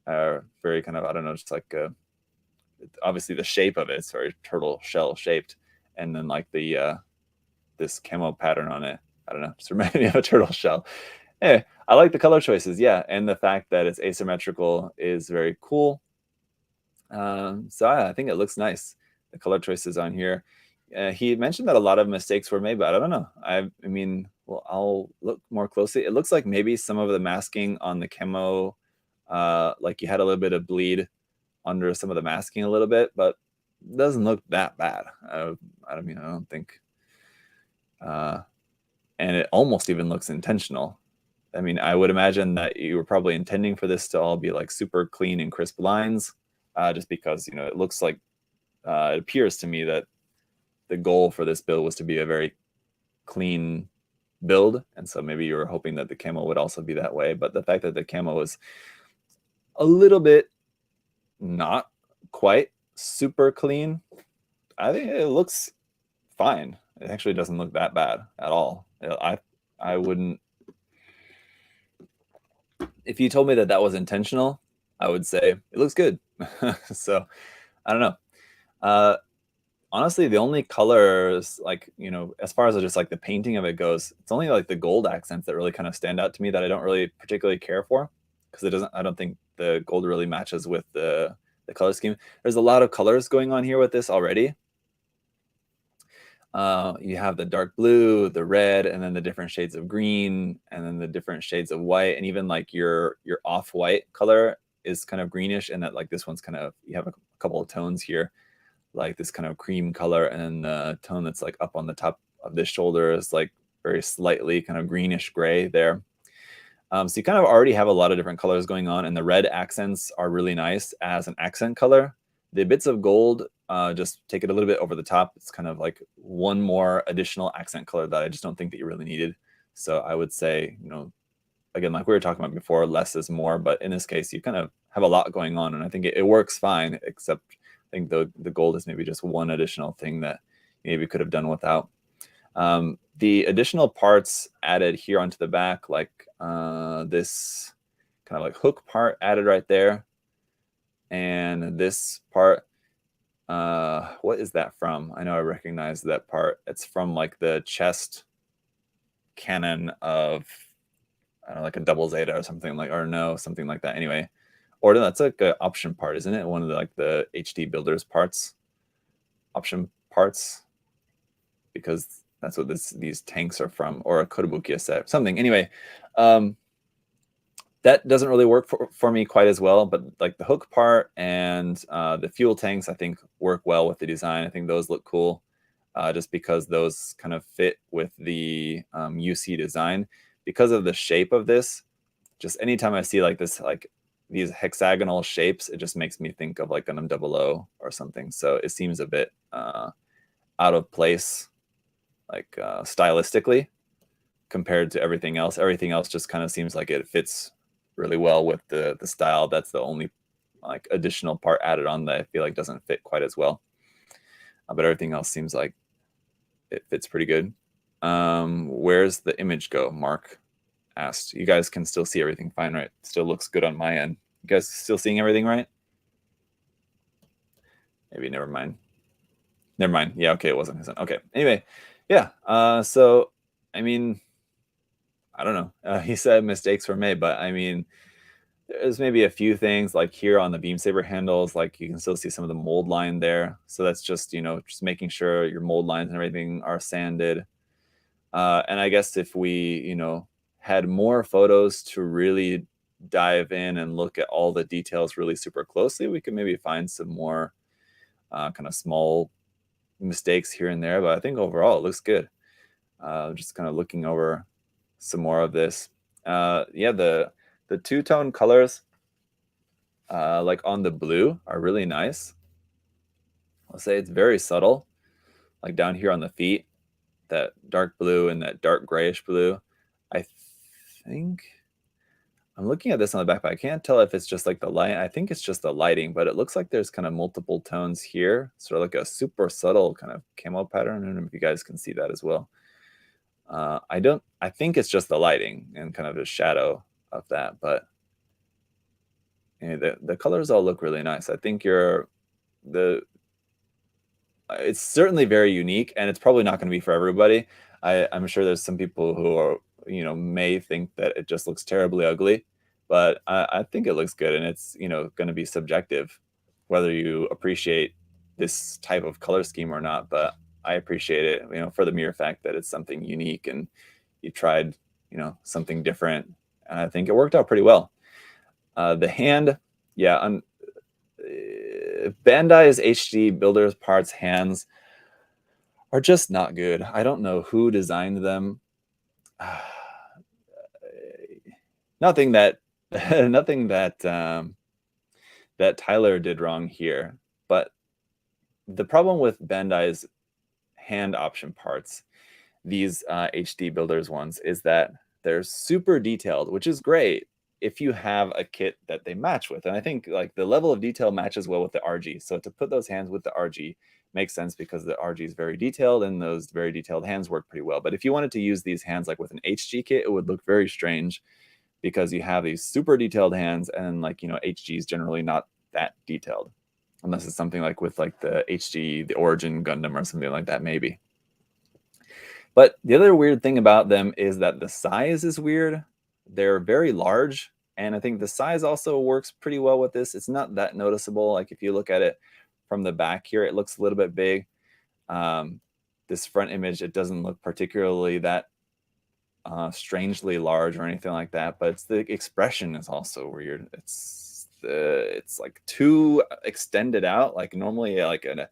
are very kind of, I don't know, just like obviously the shape of it's very turtle shell shaped, and then like the this camo pattern on it, I don't know, just reminded me of a turtle shell. Anyway, I like the color choices, yeah, and the fact that it's asymmetrical is very cool. So I think it looks nice. The color choices on here. He mentioned that a lot of mistakes were made, but I don't know. I mean, well, I'll look more closely. It looks like maybe some of the masking on the camo, like you had a little bit of bleed under some of the masking a little bit, but it doesn't look that bad. I mean, I don't think. And it almost even looks intentional. I mean, I would imagine that you were probably intending for this to all be like super clean and crisp lines, just because, you know, it looks like, it appears to me that the goal for this build was to be a very clean build. And so maybe you were hoping that the camo would also be that way. But the fact that the camo was a little bit not quite super clean, I think it looks fine. It actually doesn't look that bad at all. I wouldn't, if you told me that that was intentional, I would say it looks good. So I don't know. Honestly, the only colors, like, you know, as far as just like the painting of it goes, it's only like the gold accents that really kind of stand out to me that I don't really particularly care for, because it doesn't, I don't think the gold really matches with the color scheme. There's a lot of colors going on here with this already. You have the dark blue, the red, and then the different shades of green, and then the different shades of white, and even like your off-white color is kind of greenish, and that like this one's kind of, you have a couple of tones here, like this kind of cream color, and the tone that's like up on the top of this shoulder is like very slightly kind of greenish gray there. So you kind of already have a lot of different colors going on, and the red accents are really nice as an accent color. The bits of gold just take it a little bit over the top. It's kind of like one more additional accent color that I just don't think that you really needed. So I would say, you know, again, like we were talking about before, less is more. But in this case, you kind of have a lot going on, and I think it works fine, except I think the gold is maybe just one additional thing that maybe could have done without. The additional parts added here onto the back, like this kind of like hook part added right there, and this part, what is that from? I know I recognize that part. It's from like the chest cannon of, I don't know, like a double Zeta or something like, or no, something like that. Anyway, or no, that's like an option part, isn't it? One of the like the HD builders parts, option parts, because that's what these tanks are from, or a Kotobukiya set, something. Anyway, that doesn't really work for me quite as well, but like the hook part and the fuel tanks, I think work well with the design. I think those look cool, just because those kind of fit with the UC design. Because of the shape of this, just anytime I see like this, like these hexagonal shapes, it just makes me think of like Gundam 00 or something. So it seems a bit out of place, like stylistically, compared to everything else. Everything else just kind of seems like it fits really well with the style. That's the only like additional part added on that I feel like doesn't fit quite as well. But everything else seems like it fits pretty good. Where's the image go? Mark asked. You guys can still see everything fine, right? Still looks good on my end. You guys still seeing everything right? Maybe never mind. Never mind. Yeah, okay, it wasn't his end. Okay. Anyway, yeah. So I mean, I don't know. He said mistakes were made, but I mean, there's maybe a few things like here on the beam saber handles, like you can still see some of the mold line there. So that's just, you know, just making sure your mold lines and everything are sanded. And I guess if we, you know, had more photos to really dive in and look at all the details really super closely, we could maybe find some more kind of small mistakes here and there. But I think overall it looks good. Just kind of looking over some more of this. Yeah, the two-tone colors, like on the blue, are really nice. I'll say it's very subtle, like down here on the feet, that dark blue and that dark grayish blue. I think I'm looking at this on the back, but I can't tell if it's just like the light. I think it's just the lighting, but it looks like there's kind of multiple tones here, sort of like a super subtle kind of camo pattern. I don't know if you guys can see that as well. I think it's just the lighting and kind of the shadow of that, but the colors all look really nice. I think it's certainly very unique, and it's probably not going to be for everybody. I'm sure there's some people who are, may think that it just looks terribly ugly, but I think it looks good, and it's, going to be subjective whether you appreciate this type of color scheme or not. But I appreciate it, for the mere fact that it's something unique and you tried, something different, and I think it worked out pretty well. The hand, yeah, Bandai's HD builders parts hands are just not good. I don't know who designed them. Nothing that that Tyler did wrong here, but the problem with Bandai's hand option parts, these HD builders ones, is that they're super detailed, which is great if you have a kit that they match with. And I think like the level of detail matches well with the RG. So to put those hands with the RG makes sense because the RG is very detailed and those very detailed hands work pretty well. But if you wanted to use these hands like with an HG kit, it would look very strange because you have these super detailed hands and like, HG is generally not that detailed unless it's something like with like the HG, the Origin Gundam or something like that, maybe. But the other weird thing about them is that the size is weird. They're very large, and I think the size also works pretty well with this. It's not that noticeable. Like if you look at it from the back here, it looks a little bit big. This front image, it doesn't look particularly that strangely large or anything like that, but the expression is also weird. It's like too extended out. Like normally, like an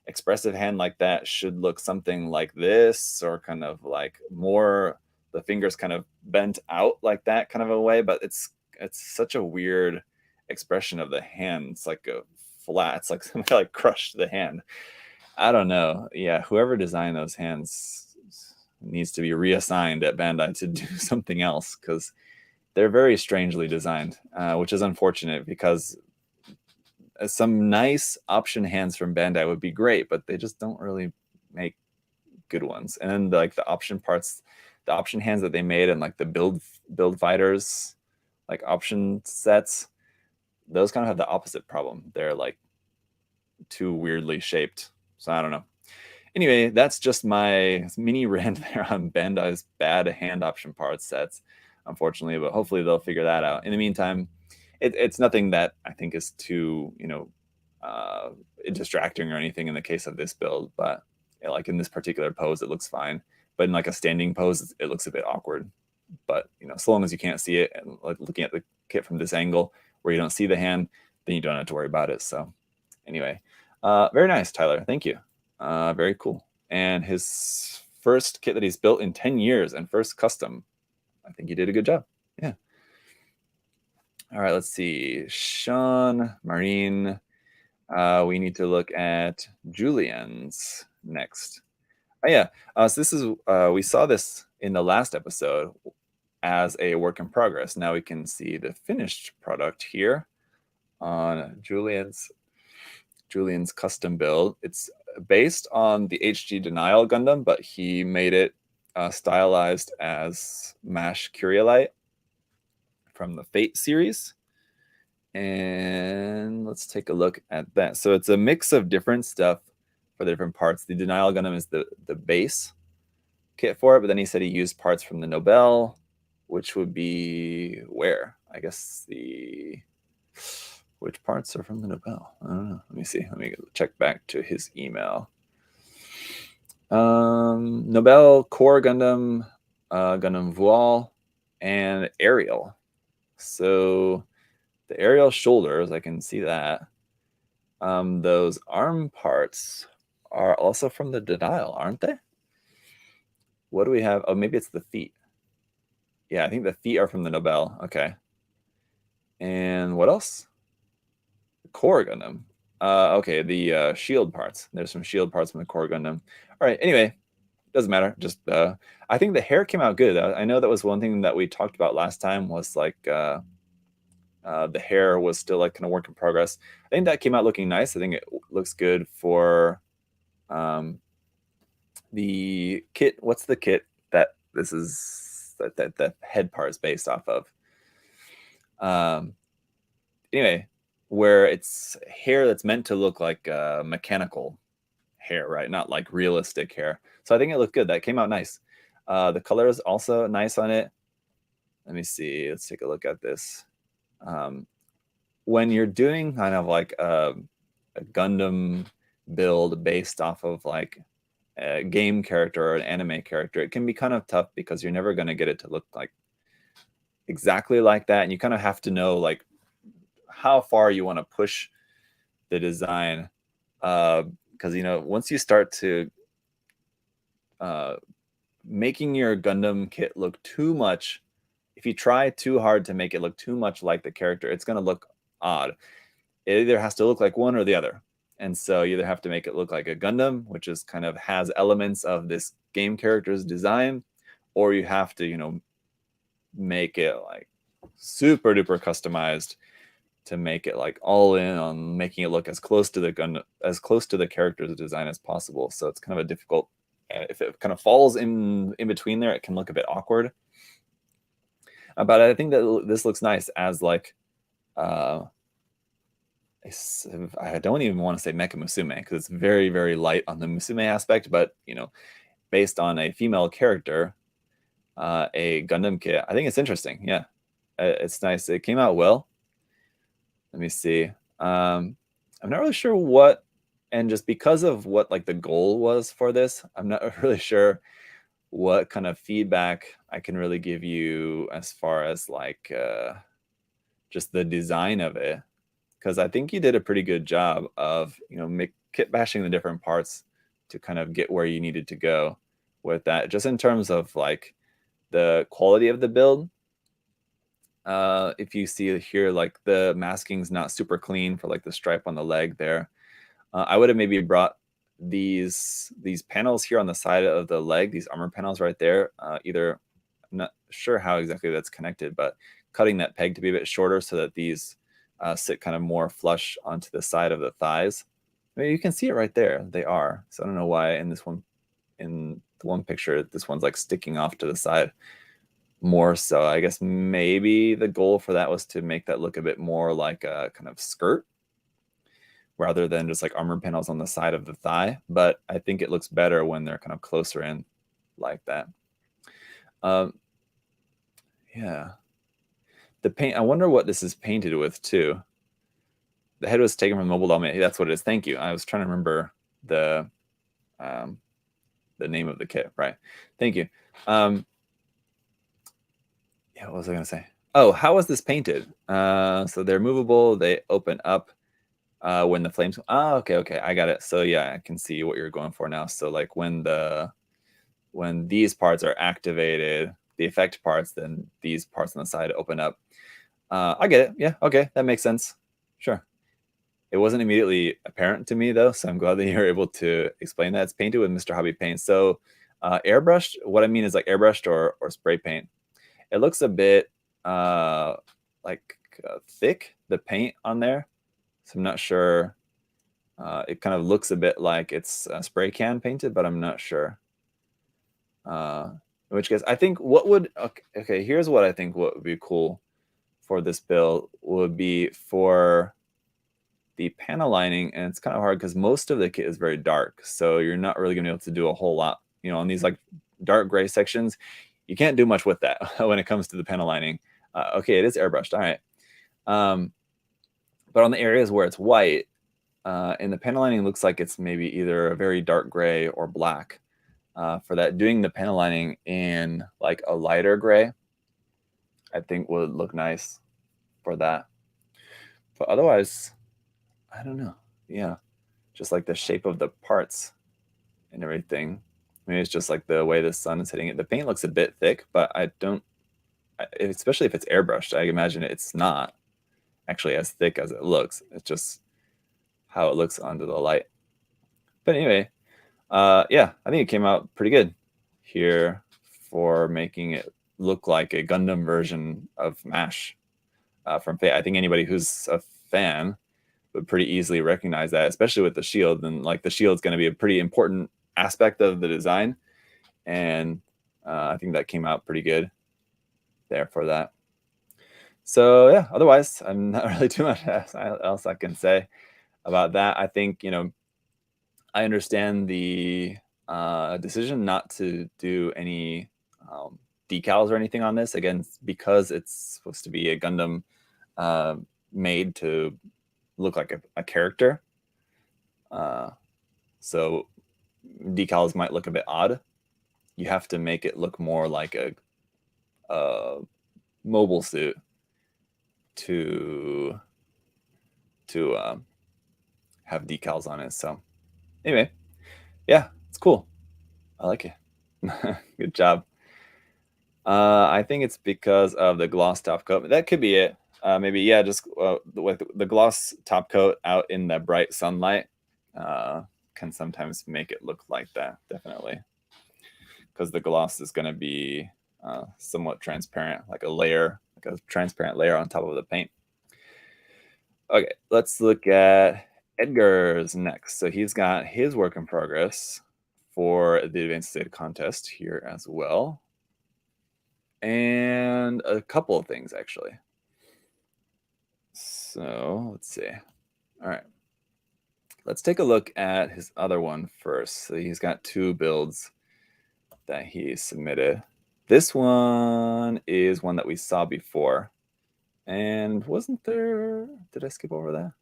expressive hand like that should look something like this, or kind of like more the fingers kind of bent out like that kind of a way. But it's such a weird expression of the hand. It's like a flat. It's like somebody like crushed the hand. I don't know. Yeah, whoever designed those hands needs to be reassigned at Bandai to do something else because they're very strangely designed, which is unfortunate because some nice option hands from Bandai would be great, but they just don't really make good ones. And then like the option parts, the option hands that they made and like the build fighters, like option sets, those kind of have the opposite problem. They're like too weirdly shaped. So I don't know. Anyway, that's just my mini rant there on Bandai's bad hand option parts sets, unfortunately, but hopefully they'll figure that out. In the meantime, it's nothing that I think is too, distracting or anything in the case of this build, but like in this particular pose, it looks fine. But in like a standing pose, it looks a bit awkward. But, so long as you can't see it and like looking at the kit from this angle where you don't see the hand, then you don't have to worry about it. So anyway, very nice, Tyler. Thank you. Very cool. And his first kit that he's built in 10 years and first custom. I think he did a good job. Yeah. All right, let's see. Sean, Marine. We need to look at Julian's next. Oh, yeah. So this is, we saw this in the last episode as a work in progress. Now we can see the finished product here on Julian's custom build. It's based on the HG Denial Gundam, but he made it stylized as Mash Curiolite from the Fate series. And let's take a look at that. So it's a mix of different stuff for the different parts. The Denial Gundam is the base kit for it, but then he said he used parts from the Nobel, which would be where? I guess which parts are from the Nobel? I don't know. Let me see. Let me check back to his email. Nobel, Core Gundam, Gundam Voile, and Aerial. So the Aerial shoulders, I can see that. Those arm parts are also from the Denial, aren't they? What do we have? Oh, maybe it's the feet. Yeah, I think the feet are from the Nobel. Okay. And what else? Core Gundam. Okay, the shield parts. There's some shield parts from the Core Gundam. All right, anyway, doesn't matter. Just I think the hair came out good. I know that was one thing that we talked about last time was like The hair was still like kind of work in progress. I think that came out looking nice. I think it looks good for the kit. What's the kit that this is that the head part is based off of? Anyway, where it's hair that's meant to look like mechanical hair, right? Not like realistic hair. So I think it looked good. That came out nice. The color is also nice on it. Let me see. Let's take a look at this. When you're doing kind of like a Gundam build based off of like a game character or an anime character, it can be kind of tough because you're never going to get it to look like exactly like that. And you kind of have to know like how far you want to push the design. Because, you know, once you start to making your Gundam kit look too much, if you try too hard to make it look too much like the character, it's going to look odd. It either has to look like one or the other. And so you either have to make it look like a Gundam, which is kind of has elements of this game character's design, or you have to, you know, make it like super duper customized to make it like all in on making it look as close to the Gundam, as close to the character's design as possible. So it's kind of a difficult, if it kind of falls in between there, it can look a bit awkward. But I think that this looks nice as like, I don't even want to say Mecha Musume because it's very, very light on the Musume aspect, but you know, based on a female character, a Gundam kit, I think it's interesting. Yeah, it's nice. It came out well. Let me see. I'm not really sure what, and just because of what like the goal was for this, I'm not really sure what kind of feedback I can really give you as far as like just the design of it, because I think you did a pretty good job of, you know, kit bashing the different parts to kind of get where you needed to go with that. Just in terms of like the quality of the build, if you see here, like the masking's not super clean for like the stripe on the leg there. I would have maybe brought these panels here on the side of the leg, these armor panels right there. Either, I'm not sure how exactly that's connected, but cutting that peg to be a bit shorter so that these sit kind of more flush onto the side of the thighs. I mean, you can see it right there. They are. So I don't know why in this one, in the one picture, this one's like sticking off to the side more. So I guess maybe the goal for that was to make that look a bit more like a kind of skirt rather than just like armor panels on the side of the thigh. But I think it looks better when they're kind of closer in like that. Yeah. The paint, I wonder what this is painted with too. The head was taken from the mobile doll. That's what it is. Thank you. I was trying to remember the name of the kit. Right. Thank you. Yeah, what was I going to say? Oh, how was this painted? So they're movable. They open up when the flames. Oh, okay. I got it. So yeah, I can see what you're going for now. So like when these parts are activated, the effect parts, then these parts on the side open up. I get it. Yeah, okay, that makes sense. Sure. It wasn't immediately apparent to me though, so I'm glad that you're able to explain that. It's painted with Mr. Hobby paint. So airbrushed, what I mean is like airbrushed or spray paint. It looks a bit thick, the paint on there. So I'm not sure. It kind of looks a bit like it's spray can painted, but I'm not sure. In which case, I think what would, okay, here's what I think what would be cool for this build would be for the panel lining, and it's kind of hard because most of the kit is very dark, so you're not really gonna be able to do a whole lot, you know, on these like dark gray sections. You can't do much with that when it comes to the panel lining. Okay, it is airbrushed, all right. But on the areas where it's white, and the panel lining looks like it's maybe either a very dark gray or black. For that, doing the panel lining in like a lighter gray, I think would look nice for that. But otherwise, I don't know. Yeah, just like the shape of the parts and everything. Maybe it's just like the way the sun is hitting it. The paint looks a bit thick, but I don't, especially if it's airbrushed, I imagine it's not actually as thick as it looks. It's just how it looks under the light. But anyway, yeah, I think it came out pretty good here for making it look like a Gundam version of MASH. from Fate. I think anybody who's a fan would pretty easily recognize that, especially with the shield. And like the shield's going to be a pretty important aspect of the design, and I think that came out pretty good there for that. So yeah, otherwise, I'm not really too much else I can say about that. I think, you know, I understand the decision not to do any decals or anything on this. Again, because it's supposed to be a Gundam uh, made to look like a character. So decals might look a bit odd. You have to make it look more like a mobile suit to have decals on it. So anyway, yeah, it's cool. I like it. Good job. I think it's because of the gloss top coat. That could be it. Maybe, yeah, just with the gloss top coat out in the bright sunlight can sometimes make it look like that, definitely. Because the gloss is going to be somewhat transparent, like a transparent layer on top of the paint. Okay, let's look at Edgar's next. So he's got his work in progress for the Advanced State Contest here as well. And a couple of things, actually. So let's see. All right. Let's take a look at his other one first. So he's got two builds that he submitted. This one is one that we saw before. And wasn't there... Did I skip over that?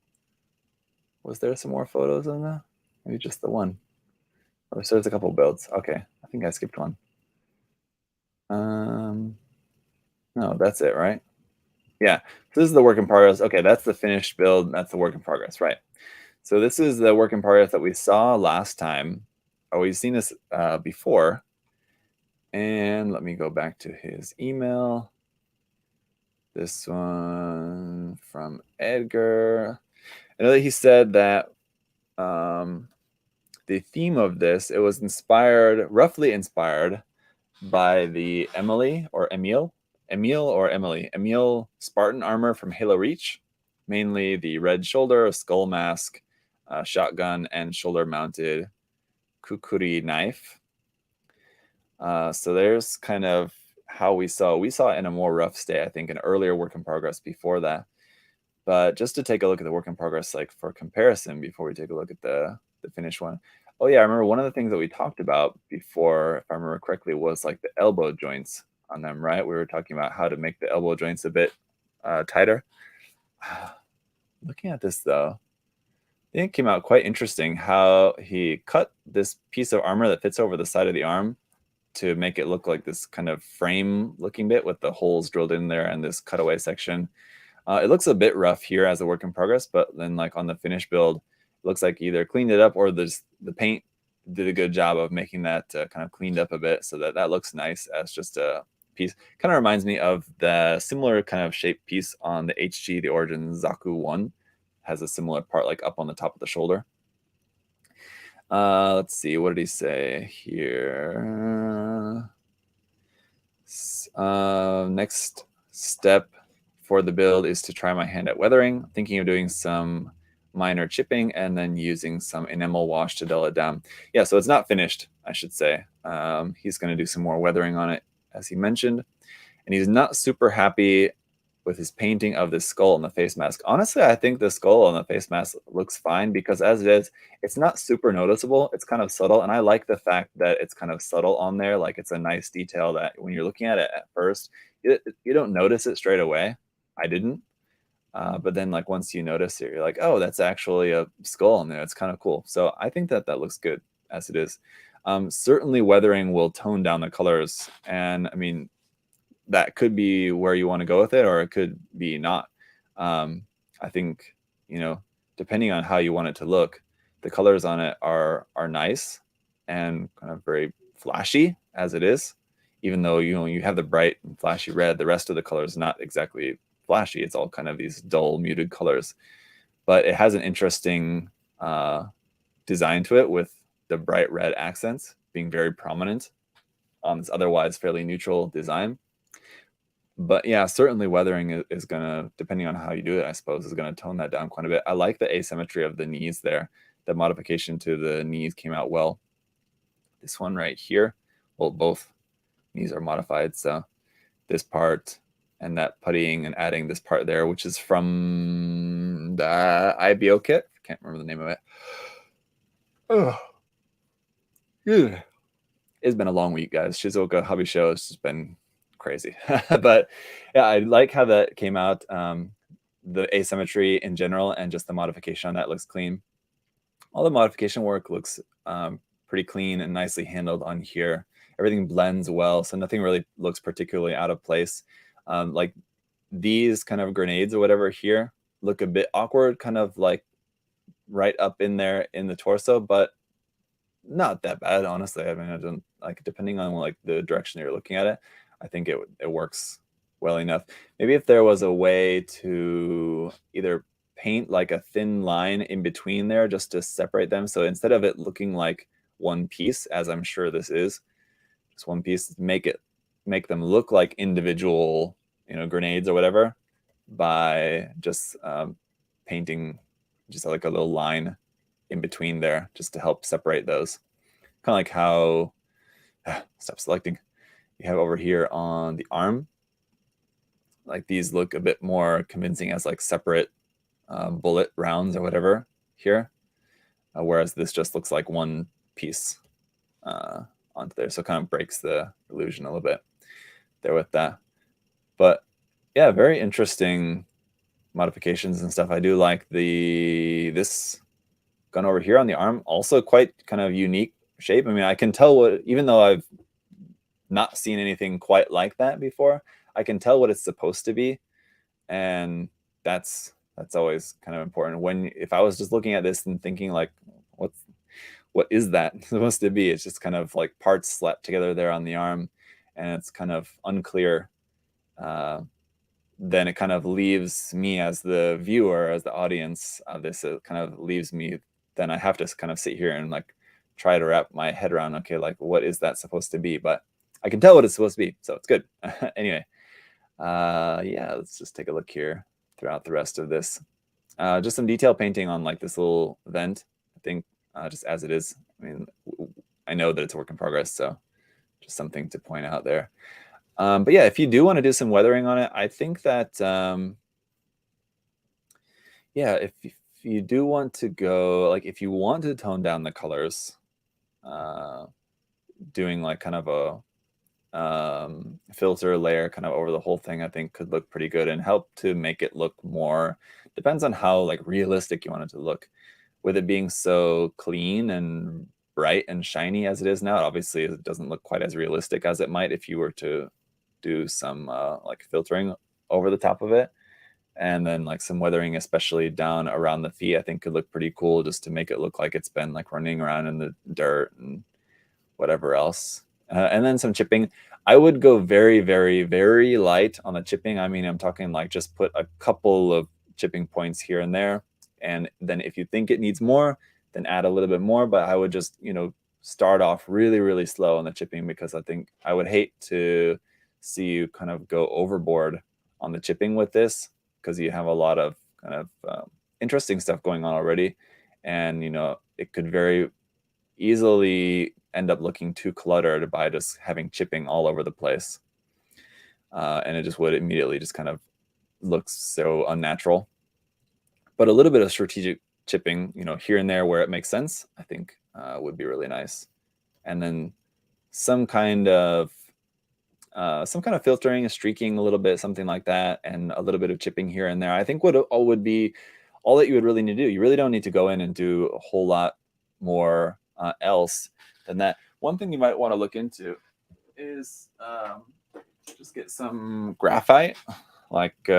Was there some more photos on that? Maybe just the one. Oh, so there's a couple builds. Okay. I think I skipped one. No, that's it, right? Yeah. So this is the work in progress. Okay, that's the finished build. That's the work in progress, right? So this is the work in progress that we saw last time. Oh, we've seen this before. And let me go back to his email. This one from Edgar. I know that he said that the theme of this, it was roughly inspired by the Emily Spartan armor from Halo Reach, mainly the red shoulder, skull mask, shotgun, and shoulder-mounted kukuri knife. So there's kind of how we saw it in a more rough state, I think, an earlier work in progress before that. But just to take a look at the work in progress, like for comparison, before we take a look at the finished one. Oh yeah, I remember one of the things that we talked about before, if I remember correctly, was like the elbow joints on them, right? We were talking about how to make the elbow joints a bit tighter. Looking at this though, I think it came out quite interesting how he cut this piece of armor that fits over the side of the arm to make it look like this kind of frame looking bit with the holes drilled in there and this cutaway section. It looks a bit rough here as a work in progress, but then like on the finished build, it looks like either cleaned it up or the paint did a good job of making that kind of cleaned up a bit so that looks nice as just a piece. Kind of reminds me of the similar kind of shaped piece on the HG, the Origin Zaku 1. Has a similar part like up on the top of the shoulder. Let's see, what did he say here? Next step for the build is to try my hand at weathering, thinking of doing some minor chipping and then using some enamel wash to dull it down. Yeah, so it's not finished, I should say. He's going to do some more weathering on it, as he mentioned. And he's not super happy with his painting of the skull and the face mask. Honestly, I think the skull on the face mask looks fine because as it is, it's not super noticeable. It's kind of subtle. And I like the fact that it's kind of subtle on there. Like it's a nice detail that when you're looking at it at first, you don't notice it straight away. I didn't. But then like once you notice it, you're like, oh, that's actually a skull in there. It's kind of cool. So I think that looks good as it is. Certainly weathering will tone down the colors. And I mean, that could be where you want to go with it, or it could be not. I think, you know, depending on how you want it to look, the colors on it are nice and kind of very flashy as it is. Even though, you know, you have the bright and flashy red, the rest of the colors is not exactly flashy. It's all kind of these dull, muted colors. But it has an interesting design to it with the bright red accents being very prominent on this otherwise fairly neutral design. But yeah, certainly weathering is gonna, depending on how you do it, I suppose, is gonna tone that down quite a bit. I like the asymmetry of the knees there. The modification to the knees came out well. This one right here, well, both knees are modified, so this part and that puttying and adding this part there, which is from the IBO kit. Can't remember the name of it. Oh, yeah. It's been a long week, guys. Shizuoka Hobby Show has just been crazy. But yeah, I like how that came out. The asymmetry in general and just the modification on that looks clean. All the modification work looks pretty clean and nicely handled on here. Everything blends well, so nothing really looks particularly out of place. Like these kind of grenades or whatever here look a bit awkward, kind of like right up in there in the torso, but not that bad, honestly. I mean, I don't like, depending on like the direction you're looking at it, I think it works well enough. Maybe if there was a way to either paint like a thin line in between there just to separate them, so instead of it looking like one piece, as I'm sure this is just one piece, make them look like individual, grenades or whatever, by just painting just like a little line in between there just to help separate those. Kind of like how, stop selecting, you have over here on the arm. Like these look a bit more convincing as like separate bullet rounds or whatever here, whereas this just looks like one piece onto there. So it kind of breaks the illusion a little bit there with that. But yeah, very interesting modifications and stuff. I do like this gun over here on the arm, also quite kind of unique shape. I mean, I can tell what, even though I've not seen anything quite like that before, I can tell what it's supposed to be, and that's always kind of important. When, if I was just looking at this and thinking like, what is that supposed to be? It's just kind of like parts slapped together there on the arm, and it's kind of unclear. Then it kind of leaves me as the viewer, as the audience of this, it kind of leaves me, then I have to kind of sit here and like try to wrap my head around, okay, like what is that supposed to be? But I can tell what it's supposed to be, so it's good. Anyway, yeah, let's just take a look here throughout the rest of this. Just some detail painting on like this little vent, I think, just as it is. I mean, I know that it's a work in progress, so just something to point out there. But yeah, if you do want to do some weathering on it, I think that, yeah, if you do want to go, like if you want to tone down the colors, doing like kind of a filter layer kind of over the whole thing, I think could look pretty good and help to make it look more, depends on how like realistic you want it to look. With it being so clean and bright and shiny as it is now, obviously it doesn't look quite as realistic as it might if you were to do some like filtering over the top of it, and then like some weathering, especially down around the feet, I think could look pretty cool, just to make it look like it's been like running around in the dirt and whatever else. And then some chipping. I would go very, very, very light on the chipping. I mean, I'm talking like just put a couple of chipping points here and there, and then if you think it needs more, then add a little bit more. But I would just, start off really, really slow on the chipping, because I think I would hate to see you kind of go overboard on the chipping with this, because you have a lot of kind of interesting stuff going on already, and it could very easily end up looking too cluttered by just having chipping all over the place, and it just would immediately just kind of look so unnatural. But a little bit of strategic chipping, here and there where it makes sense, I think would be really nice. And then some kind of filtering, streaking a little bit, something like that, and a little bit of chipping here and there, I think would be all that you would really need to do. You really don't need to go in and do a whole lot more else than that. One thing you might want to look into is just get some graphite. Like what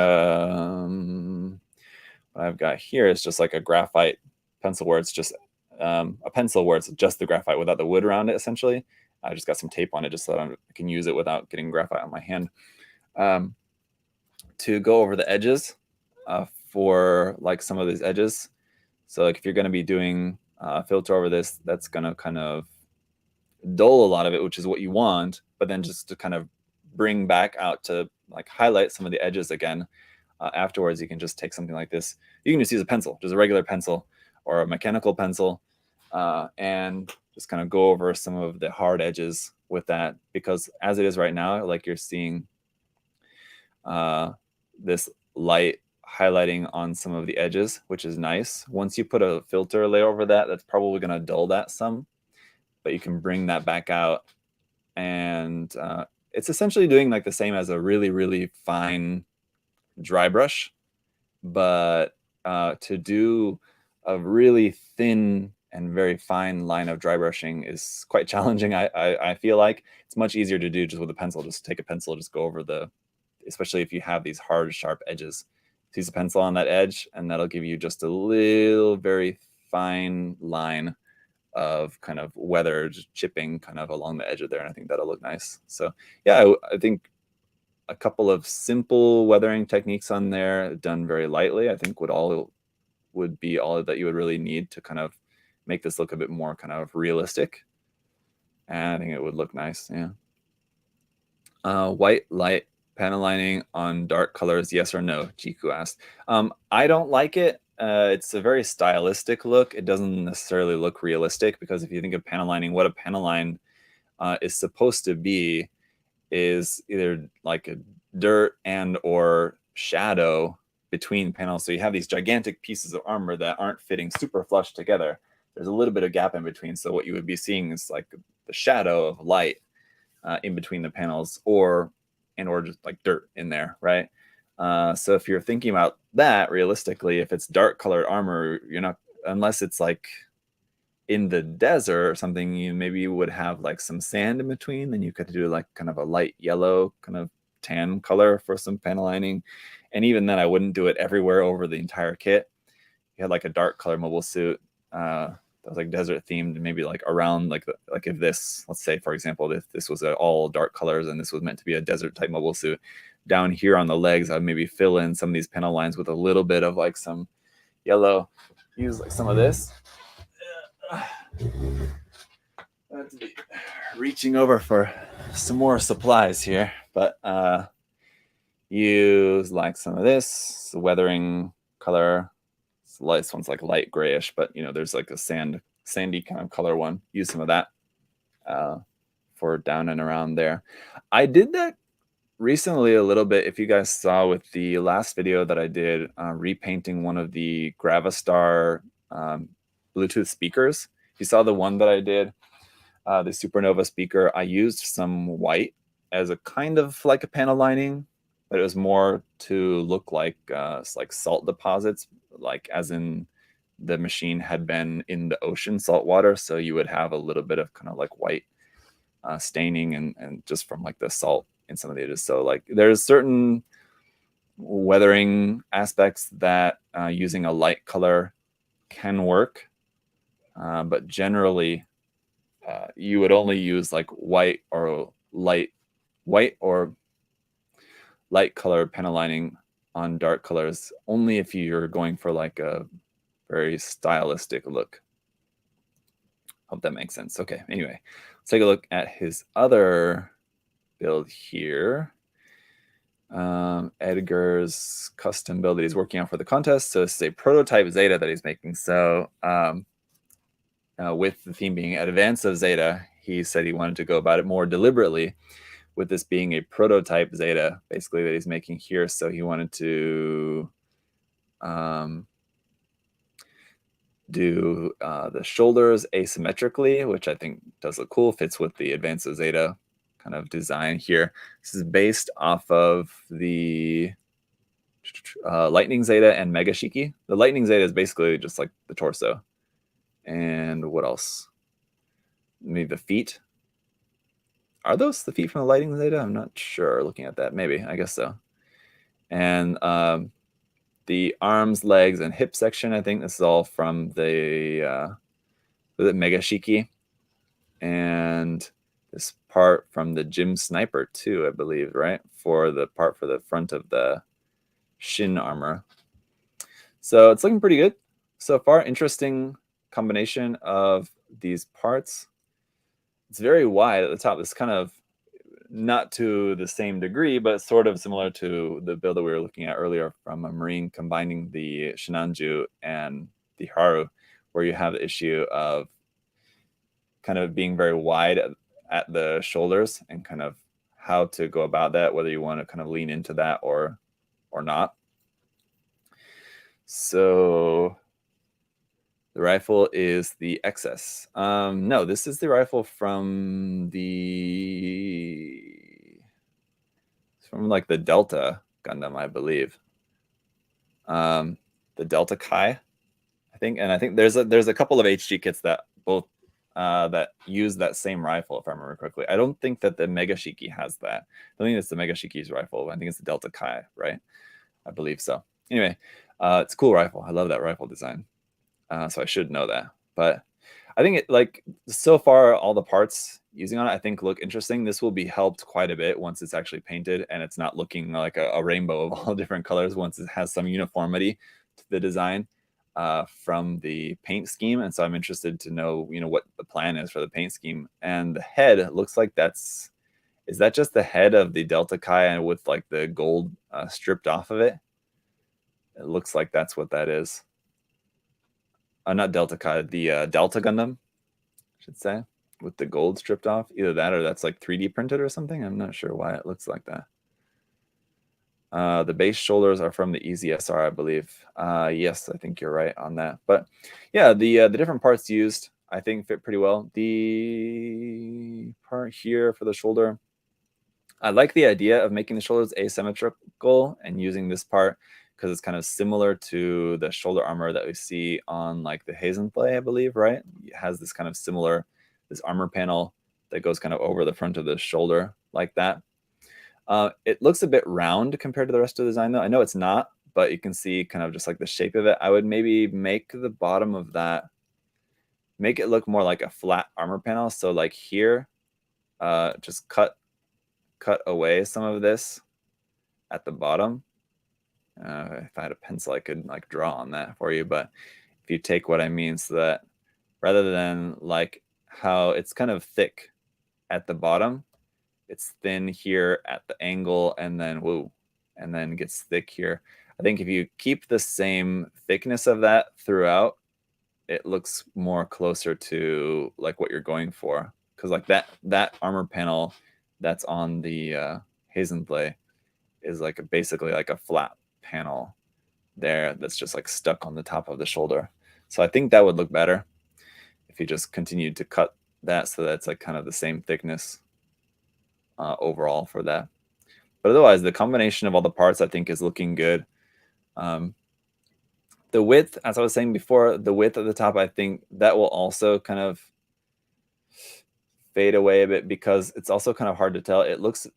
I've got here is just like a graphite pencil, where it's just a pencil where it's just the graphite without the wood around it, essentially. I just got some tape on it just so that I can use it without getting graphite on my hand, to go over the edges for like some of these edges. So like if you're going to be doing a filter over this, that's going to kind of dull a lot of it, which is what you want, but then just to kind of bring back out to like highlight some of the edges again, afterwards, you can just take something like this. You can just use a pencil, just a regular pencil or a mechanical pencil, and just kind of go over some of the hard edges with that, because as it is right now, like you're seeing this light highlighting on some of the edges, which is nice. Once you put a filter layer over that, that's probably going to dull that some, but you can bring that back out. And it's essentially doing like the same as a really, really fine dry brush, but to do a really thin and very fine line of dry brushing is quite challenging. I feel like it's much easier to do just with a pencil. Just take a pencil, just go over the, especially if you have these hard, sharp edges. Use a pencil on that edge, and that'll give you just a little, very fine line of kind of weathered chipping kind of along the edge of there, and I think that'll look nice. So yeah, I think a couple of simple weathering techniques on there done very lightly, I think would be all that you would really need to kind of make this look a bit more kind of realistic. And I think it would look nice. Yeah. White light panel lining on dark colors, yes or no? Jiku asked. I don't like it. It's a very stylistic look. It doesn't necessarily look realistic, because if you think of panel lining, what a panel line is supposed to be is either like a dirt and or shadow between panels. So you have these gigantic pieces of armor that aren't fitting super flush together. There's a little bit of gap in between. So what you would be seeing is like the shadow of light in between the panels, or just like dirt in there, right? So if you're thinking about that realistically, if it's dark colored armor, you're not, unless it's like in the desert or something, you maybe would have like some sand in between, then you could do like kind of a light yellow kind of tan color for some panel lining. And even then, I wouldn't do it everywhere over the entire kit. You had like a dark color mobile suit that was like desert themed, maybe like around like if this, let's say for example, if this was all dark colors and this was meant to be a desert type mobile suit, down here on the legs, I'd maybe fill in some of these panel lines with a little bit of like some yellow. Use like some of this. I have to be reaching over for some more supplies here, but use like some of this weathering color. This one's like light grayish, but you know, there's like a sandy kind of color one. Use some of that for down and around there. I did that recently a little bit. If you guys saw with the last video that I did, repainting one of the Gravistar Bluetooth speakers. If you saw the one that I did, the Supernova speaker, I used some white as a kind of like a panel lining, but it was more to look like salt deposits, like as in the machine had been in the ocean salt water. So you would have a little bit of kind of like white staining and just from like the salt in some of the edges. So like there's certain weathering aspects that using a light color can work. But generally, you would only use like white or light color panel lining on dark colors, only if you're going for like a very stylistic look. Hope that makes sense. Okay, anyway, let's take a look at his other build here. Edgar's custom build that he's working on for the contest. So this is a prototype Zeta that he's making. So with the theme being Advance of Zeta, he said he wanted to go about it more deliberately, with this being a prototype Zeta, basically, that he's making here. So he wanted to do the shoulders asymmetrically, which I think does look cool, fits with the Advance of Zeta kind of design here. This is based off of the Lightning Zeta and Mega Shiki. The Lightning Zeta is basically just like the torso. And what else? Maybe the feet. Are those the feet from the Lightning Zeta? I'm not sure. Looking at that, maybe. I guess so. And the arms, legs, and hip section, I think this is all from the Mega Shiki. And this part from the Gym Sniper too, I believe, right? For the part for the front of the shin armor. So it's looking pretty good so far. Interesting combination of these parts. It's very wide at the top. It's kind of not to the same degree, but sort of similar to the build that we were looking at earlier from a Marine, combining the Shinanju and the Haru, where you have the issue of kind of being very wide at the shoulders, and kind of how to go about that, whether you want to kind of lean into that or not. So the rifle is the XS. No, this is the rifle from like the Delta Gundam, I believe. The Delta Kai, I think, and I think there's a couple of HG kits that both that use that same rifle, if I remember correctly. I don't think that the Mega Shiki has that. I don't think it's the Mega Shiki's rifle. I think it's the Delta Kai, right? I believe so. Anyway, it's a cool rifle. I love that rifle design. So I should know that. But I think it, like, so far all the parts using on it, I think, look interesting. This will be helped quite a bit once it's actually painted and it's not looking like a rainbow of all different colors, once it has some uniformity to the design from the paint scheme. And so I'm interested to know, what the plan is for the paint scheme. And the head looks like is that just the head of the Delta Kai and with like the gold stripped off of it? It looks like that's what that is. Not Delta Kai, the Delta Gundam, I should say, with the gold stripped off. Either that or that's like 3D printed or something. I'm not sure why it looks like that. The base shoulders are from the EZSR, I believe. Yes, I think you're right on that. But yeah, the different parts used, I think, fit pretty well. The part here for the shoulder, I like the idea of making the shoulders asymmetrical and using this part because it's kind of similar to the shoulder armor that we see on like the Hazenplay, I believe, right? It has this kind of similar, this armor panel that goes kind of over the front of the shoulder like that. It looks a bit round compared to the rest of the design, though. I know it's not, but you can see kind of just like the shape of it. I would maybe make the bottom of that, make it look more like a flat armor panel. So like here, just cut away some of this at the bottom. If I had a pencil, I could like draw on that for you. But if you take what I mean, so that rather than like how it's kind of thick at the bottom, it's thin here at the angle, and then gets thick here. I think if you keep the same thickness of that throughout, it looks more closer to like what you're going for. Because like that armor panel that's on the Hazenplay is like basically like a flat panel there that's just like stuck on the top of the shoulder. So I think that would look better if you just continued to cut that so that it's like kind of the same thickness overall for that. But otherwise, the combination of all the parts I think is looking good. The width, as I was saying before, the width at the top, I think that will also kind of fade away a bit because it's also kind of hard to tell. It looks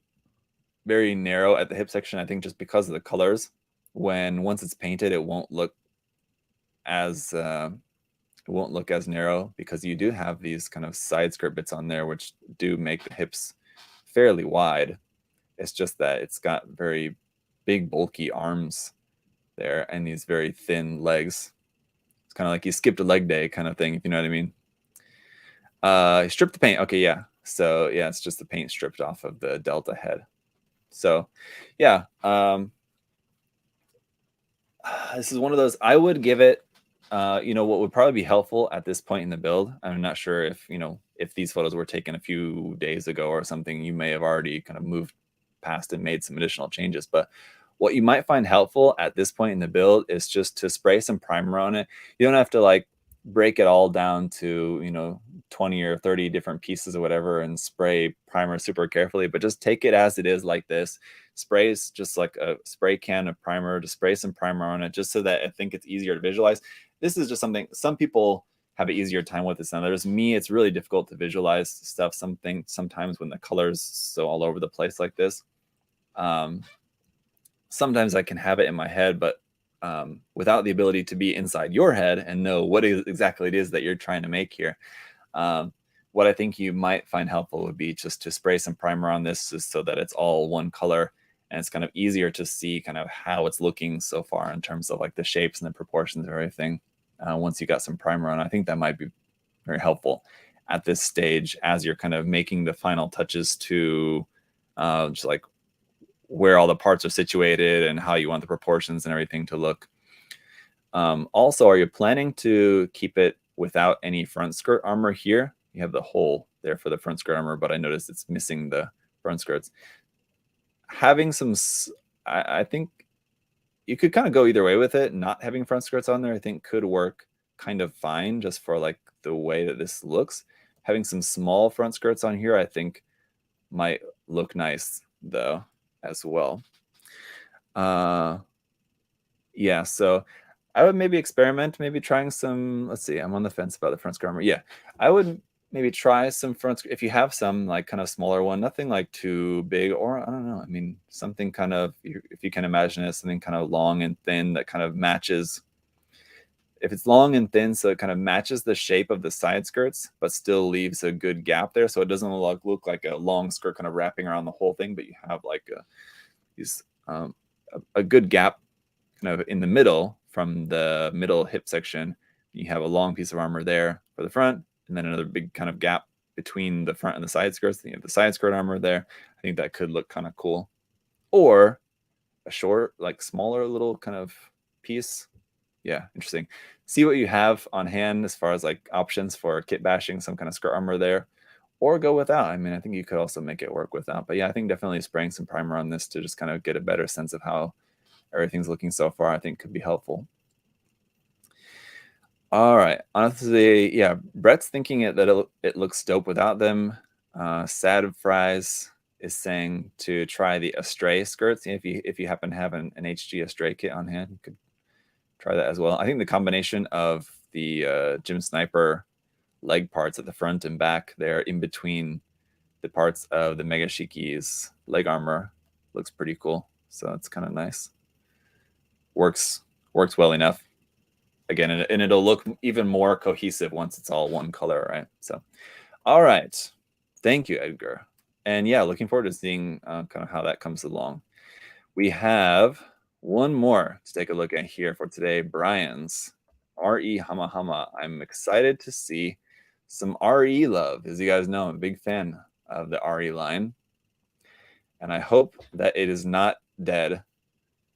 very narrow at the hip section, I think, just because of the colors. Once it's painted, it won't look as narrow because you do have these kind of side skirt bits on there, which do make the hips fairly wide. It's just that it's got very big, bulky arms there and these very thin legs. It's kind of like you skipped a leg day kind of thing, if you know what I mean. Stripped the paint. Okay, yeah. So yeah, it's just the paint stripped off of the Delta head. So yeah, this is one of those. I would give it, what would probably be helpful at this point in the build. I'm not sure if these photos were taken a few days ago or something, you may have already kind of moved past and made some additional changes. But what you might find helpful at this point in the build is just to spray some primer on it. You don't have to like break it all down to 20 or 30 different pieces or whatever and spray primer super carefully, but just take it as it is like this. Sprays just like a spray can of primer, to spray some primer on it just so that I think it's easier to visualize. This is just something some people have an easier time with this than others. Me, it's really difficult to visualize stuff sometimes when the colors so all over the place like this. Sometimes I can have it in my head, but without the ability to be inside your head and know what exactly it is that you're trying to make here. What I think you might find helpful would be just to spray some primer on this just so that it's all one color and it's kind of easier to see kind of how it's looking so far in terms of like the shapes and the proportions of everything. Once you got some primer on, I think that might be very helpful at this stage as you're kind of making the final touches to just like where all the parts are situated and how you want the proportions and everything to look. Also, are you planning to keep it without any front skirt armor here? You have the hole there for the front skirt armor, but I noticed it's missing the front skirts. Having some, I think you could kind of go either way with it. Not having front skirts on there, I think, could work kind of fine just for like the way that this looks. Having some small front skirts on here, I think, might look nice though as well. Yeah, so I would maybe experiment, maybe trying some. Let's see, I'm on the fence about the front skirt armor. Yeah, I would maybe try some front if you have some like kind of smaller one, nothing like too big, or I don't know. I mean, something kind of, if you can imagine it, something kind of long and thin that kind of matches. If it's long and thin, so it kind of matches the shape of the side skirts, but still leaves a good gap there, so it doesn't look like a long skirt kind of wrapping around the whole thing, but you have like a good gap kind of in the middle from the middle hip section. You have a long piece of armor there for the front, and then another big kind of gap between the front and the side skirts. Then you have the side skirt armor there. I think that could look kind of cool. Or a short, like smaller little kind of piece. Yeah, interesting. See what you have on hand as far as like options for kit bashing, some kind of skirt armor there, or go without. I mean, I think you could also make it work without. But yeah, I think definitely spraying some primer on this to just kind of get a better sense of how everything's looking so far, I think could be helpful. All right. Honestly, yeah, Brett's thinking that it looks dope without them. Sad Fries is saying to try the Astray skirts. If you happen to have an HG Astray kit on hand, you could try that as well. I think the combination of the Gym Sniper leg parts at the front and back there in between the parts of the Mega Shiki's leg armor looks pretty cool. So it's kind of nice. Works well enough. Again, and it'll look even more cohesive once it's all one color, right? So, all right. Thank you, Edgar. And yeah, looking forward to seeing kind of how that comes along. We have one more to take a look at here for today. Brian's RE Hama Hama. I'm excited to see some RE love. As you guys know, I'm a big fan of the RE line. And I hope that it is not dead,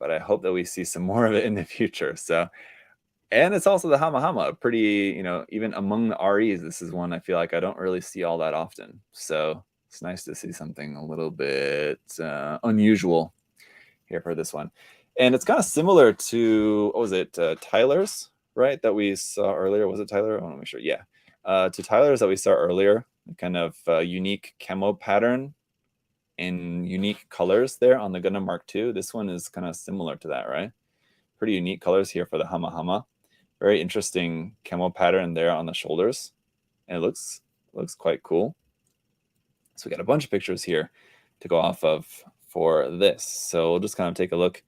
but I hope that we see some more of it in the future. So, and it's also the Hama Hama, pretty, even among the REs, this is one I feel like I don't really see all that often. So it's nice to see something a little bit unusual here for this one. And it's kind of similar to, what was it, Tyler's, right, that we saw earlier. Was it Tyler? I want to make sure. Yeah. To Tyler's that we saw earlier, kind of unique camo pattern in unique colors there on the Gundam Mark II. This one is kind of similar to that, right? Pretty unique colors here for the Hama Hama. Very interesting camo pattern there on the shoulders. And it looks quite cool. So we got a bunch of pictures here to go off of for this. So we'll just kind of take a look.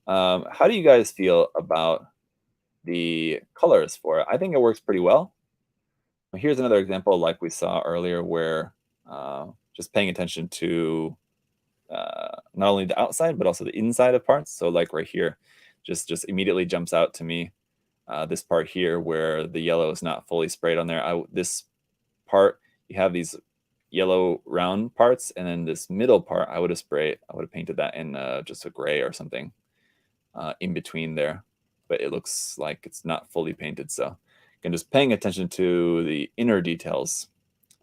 How do you guys feel about the colors for it? I think it works pretty well. Here's another example like we saw earlier where just paying attention to not only the outside, but also the inside of parts. So like right here, just immediately jumps out to me. This part here where the yellow is not fully sprayed on there. This part, you have these yellow round parts, and then this middle part, I would have painted that in just a gray or something in between there. But it looks like it's not fully painted. So again, just paying attention to the inner details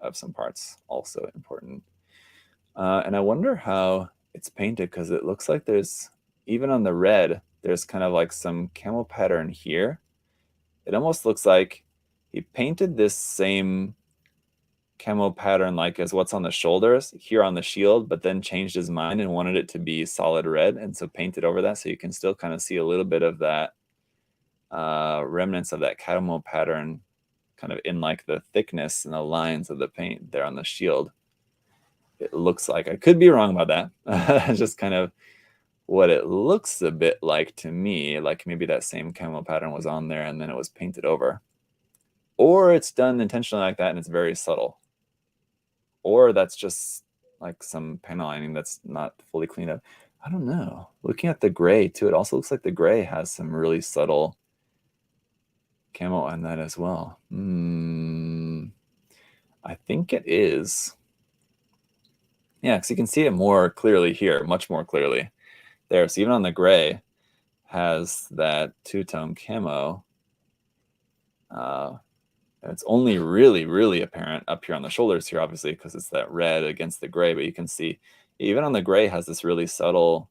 of some parts, also important. And I wonder how it's painted, because it looks like there's, even on the red, there's kind of like some camo pattern here. It almost looks like he painted this same camo pattern like as what's on the shoulders here on the shield, but then changed his mind and wanted it to be solid red, and so painted over that, so you can still kind of see a little bit of that remnants of that camo pattern kind of in like the thickness and the lines of the paint there on the shield. It looks like, I could be wrong about that. Just kind of what it looks a bit like to me, like maybe that same camo pattern was on there and then it was painted over. Or it's done intentionally like that and it's very subtle. Or that's just like some panel lining that's not fully cleaned up. I don't know. Looking at the gray too, it also looks like the gray has some really subtle camo on that as well. I think it is. Yeah, because you can see it more clearly here, much more clearly there. So even on the gray, has that two-tone camo. It's only really, really apparent up here on the shoulders here, obviously, because it's that red against the gray. But you can see even on the gray has this really subtle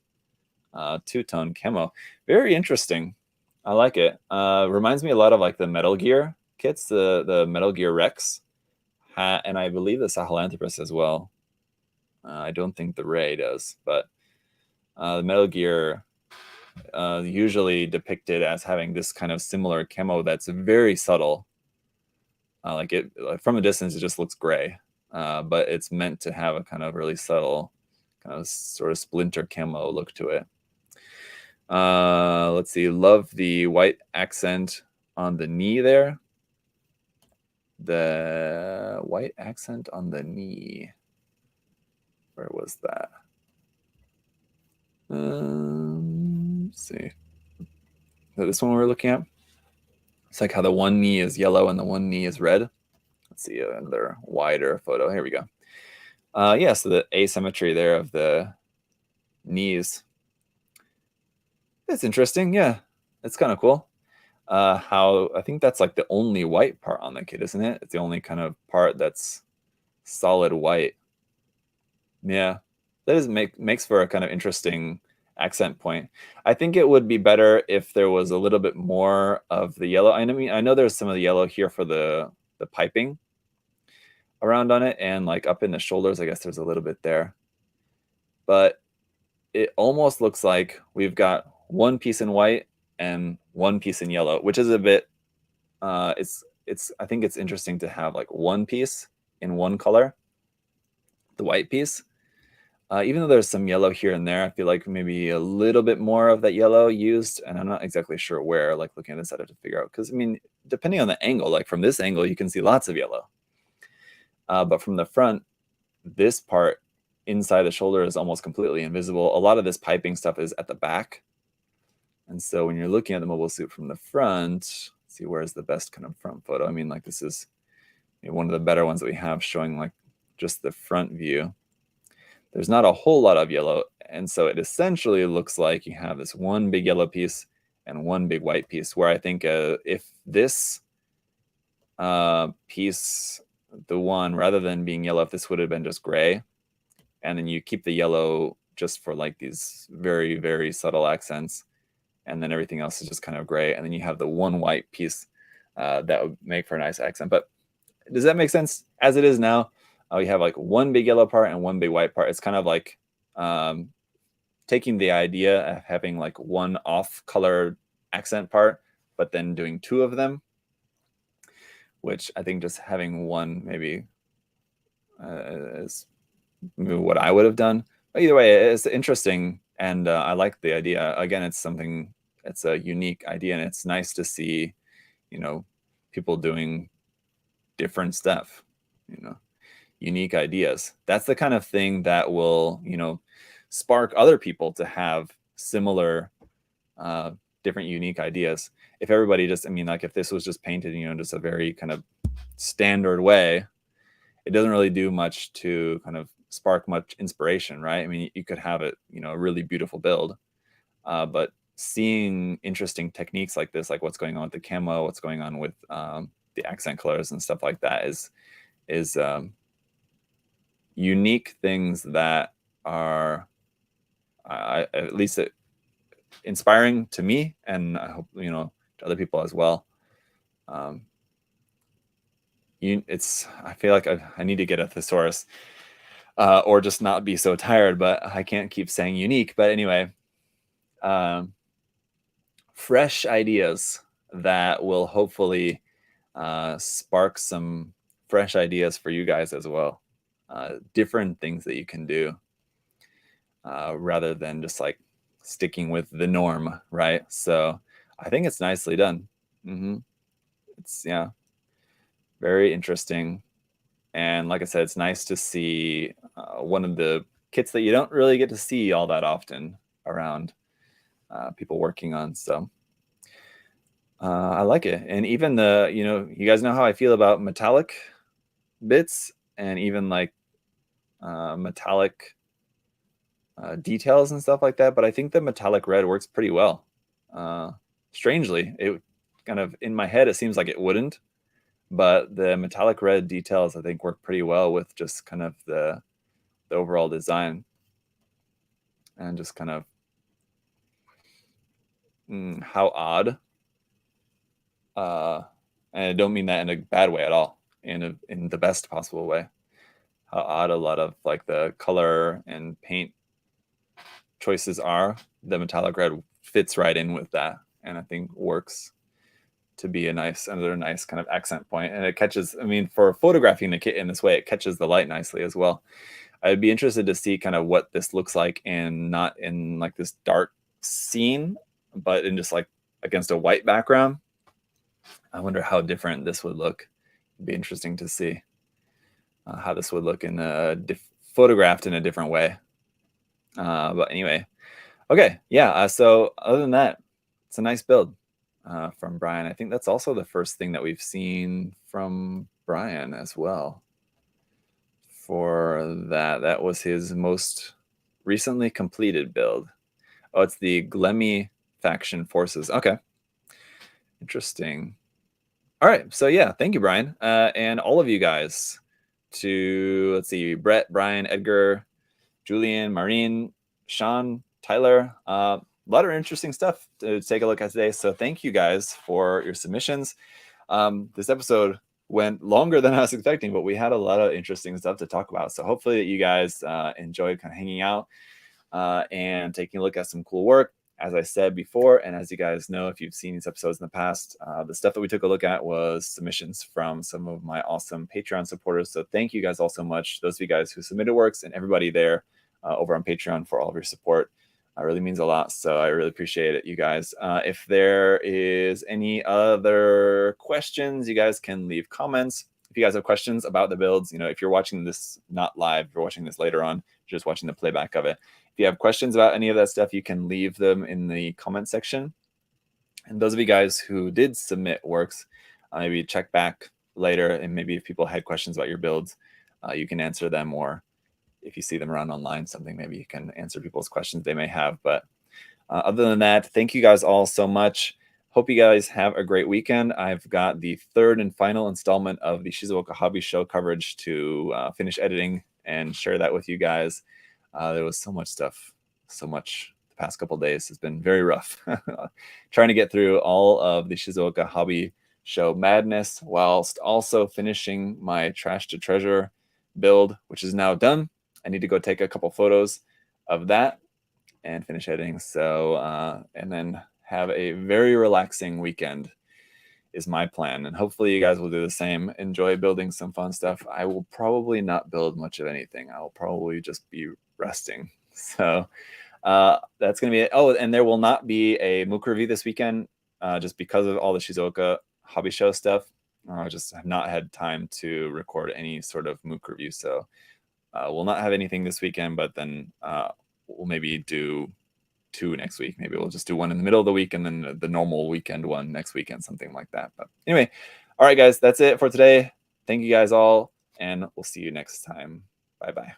two-tone camo. Very interesting. I like it. Reminds me a lot of like the Metal Gear kits, the Metal Gear Rex, and I believe the Sahelanthropus as well. I don't think the Ray does, but the Metal Gear usually depicted as having this kind of similar camo that's very subtle. Like from a distance, it just looks gray, but it's meant to have a kind of really subtle, kind of sort of splinter camo look to it. Let's see. Love the white accent on the knee there. The white accent on the knee. Where was that? Let's see. So this one we're looking at. It's like how the one knee is yellow and the one knee is red. Let's see another wider photo. Here we go. Yeah, so the asymmetry there of the knees. It's interesting. Yeah, it's kind of cool. How I think that's like the only white part on the kit, isn't it? It's the only kind of part that's solid white. Yeah, that is makes for a kind of interesting accent point. I think it would be better if there was a little bit more of the yellow. I mean, I know there's some of the yellow here for the piping around on it, and like up in the shoulders, I guess there's a little bit there. But it almost looks like we've got one piece in white and one piece in yellow, which is a bit. It's. I think it's interesting to have like one piece in one color, the white piece. Even though there's some yellow here and there, I feel like maybe a little bit more of that yellow used, and I'm not exactly sure where. Like looking at this, I have to figure out because I mean, depending on the angle, like from this angle, you can see lots of yellow, but from the front, this part inside the shoulder is almost completely invisible. A lot of this piping stuff is at the back, and so when you're looking at the mobile suit from the front, let's see where's the best kind of front photo. I mean, like this is one of the better ones that we have showing like just the front view. There's not a whole lot of yellow, and so it essentially looks like you have this one big yellow piece and one big white piece, where I think if this piece, the one, rather than being yellow, if this would have been just gray, and then you keep the yellow just for like these very, very subtle accents, and then everything else is just kind of gray, and then you have the one white piece, that would make for a nice accent. But does that make sense? As it is now, we have like one big yellow part and one big white part. It's kind of like taking the idea of having like one off-color accent part, but then doing two of them, which I think just having one maybe is maybe what I would have done. But either way, it's interesting, and I like the idea. Again, it's a unique idea, and it's nice to see, people doing different stuff, unique ideas. That's the kind of thing that will, spark other people to have similar, different, unique ideas. If everybody just, I mean, like if this was just painted, just a very kind of standard way, it doesn't really do much to kind of spark much inspiration, right? I mean, you could have it, a really beautiful build, but seeing interesting techniques like this, like what's going on with the camo, what's going on with the accent colors and stuff like that, is unique things that are at least inspiring to me, and I hope to other people as well. I feel like I need to get a thesaurus, or just not be so tired, but I can't keep saying unique. But anyway, fresh ideas that will hopefully spark some fresh ideas for you guys as well. Different things that you can do, rather than just like sticking with the norm, right? So I think it's nicely done. It's very interesting, and like I said, it's nice to see one of the kits that you don't really get to see all that often around, people working on. So I like it, and even you guys know how I feel about metallic bits, and even like metallic details and stuff like that, but I think the metallic red works pretty well. Strangely, it kind of, in my head, it seems like it wouldn't, but the metallic red details I think work pretty well with just kind of the overall design, and just kind of how odd. And I don't mean that in a bad way at all, in the best possible way. How odd a lot of like the color and paint choices are. The metallic red fits right in with that, and I think works to be another nice kind of accent point. And it catches, I mean, for photographing the kit in this way, it catches the light nicely as well. I'd be interested to see kind of what this looks like in, not in like this dark scene, but in just like against a white background. I wonder how different this would look. It'd be interesting to see how this would look in photographed in a different way. But anyway, okay, yeah. So other than that, it's a nice build from Brian. I think that's also the first thing that we've seen from Brian as well. For that was his most recently completed build. Oh, it's the Glemmy faction forces. Okay, interesting. All right, so yeah, thank you, Brian, and all of you guys. Let's see, Brett, Brian, Edgar, Julian, Maureen, Sean, Tyler. A lot of interesting stuff to take a look at today. So thank you guys for your submissions. This episode went longer than I was expecting, but we had a lot of interesting stuff to talk about. So hopefully you guys enjoyed kind of hanging out and taking a look at some cool work. As I said before, and as you guys know, if you've seen these episodes in the past, the stuff that we took a look at was submissions from some of my awesome Patreon supporters. So thank you guys all so much. Those of you guys who submitted works and everybody there over on Patreon for all of your support. It really means a lot. So I really appreciate it, you guys. If there is any other questions, you guys can leave comments. If you guys have questions about the builds, if you're watching this not live, if you're watching this later on, you're just watching the playback of it. If you have questions about any of that stuff, you can leave them in the comment section. And those of you guys who did submit works, maybe check back later, and maybe if people had questions about your builds, you can answer them, or if you see them around online, something, maybe you can answer people's questions they may have. But other than that, thank you guys all so much. Hope you guys have a great weekend. I've got the third and final installment of the Shizuoka Hobby Show coverage to finish editing and share that with you guys. There was so much stuff, so much the past couple of days. It's been very rough trying to get through all of the Shizuoka Hobby Show madness whilst also finishing my Trash to Treasure build, which is now done. I need to go take a couple photos of that and finish editing. So, and then have a very relaxing weekend is my plan. And hopefully you guys will do the same. Enjoy building some fun stuff. I will probably not build much of anything. I will probably just be resting. So that's going to be it. Oh, and there will not be a MOOC review this weekend just because of all the Shizuoka Hobby Show stuff. I just have not had time to record any sort of MOOC review. So we'll not have anything this weekend, but then we'll maybe do 2 next week. Maybe we'll just do one in the middle of the week and then the normal weekend one next weekend, something like that. But anyway, all right, guys, that's it for today. Thank you guys all, and we'll see you next time. Bye-bye.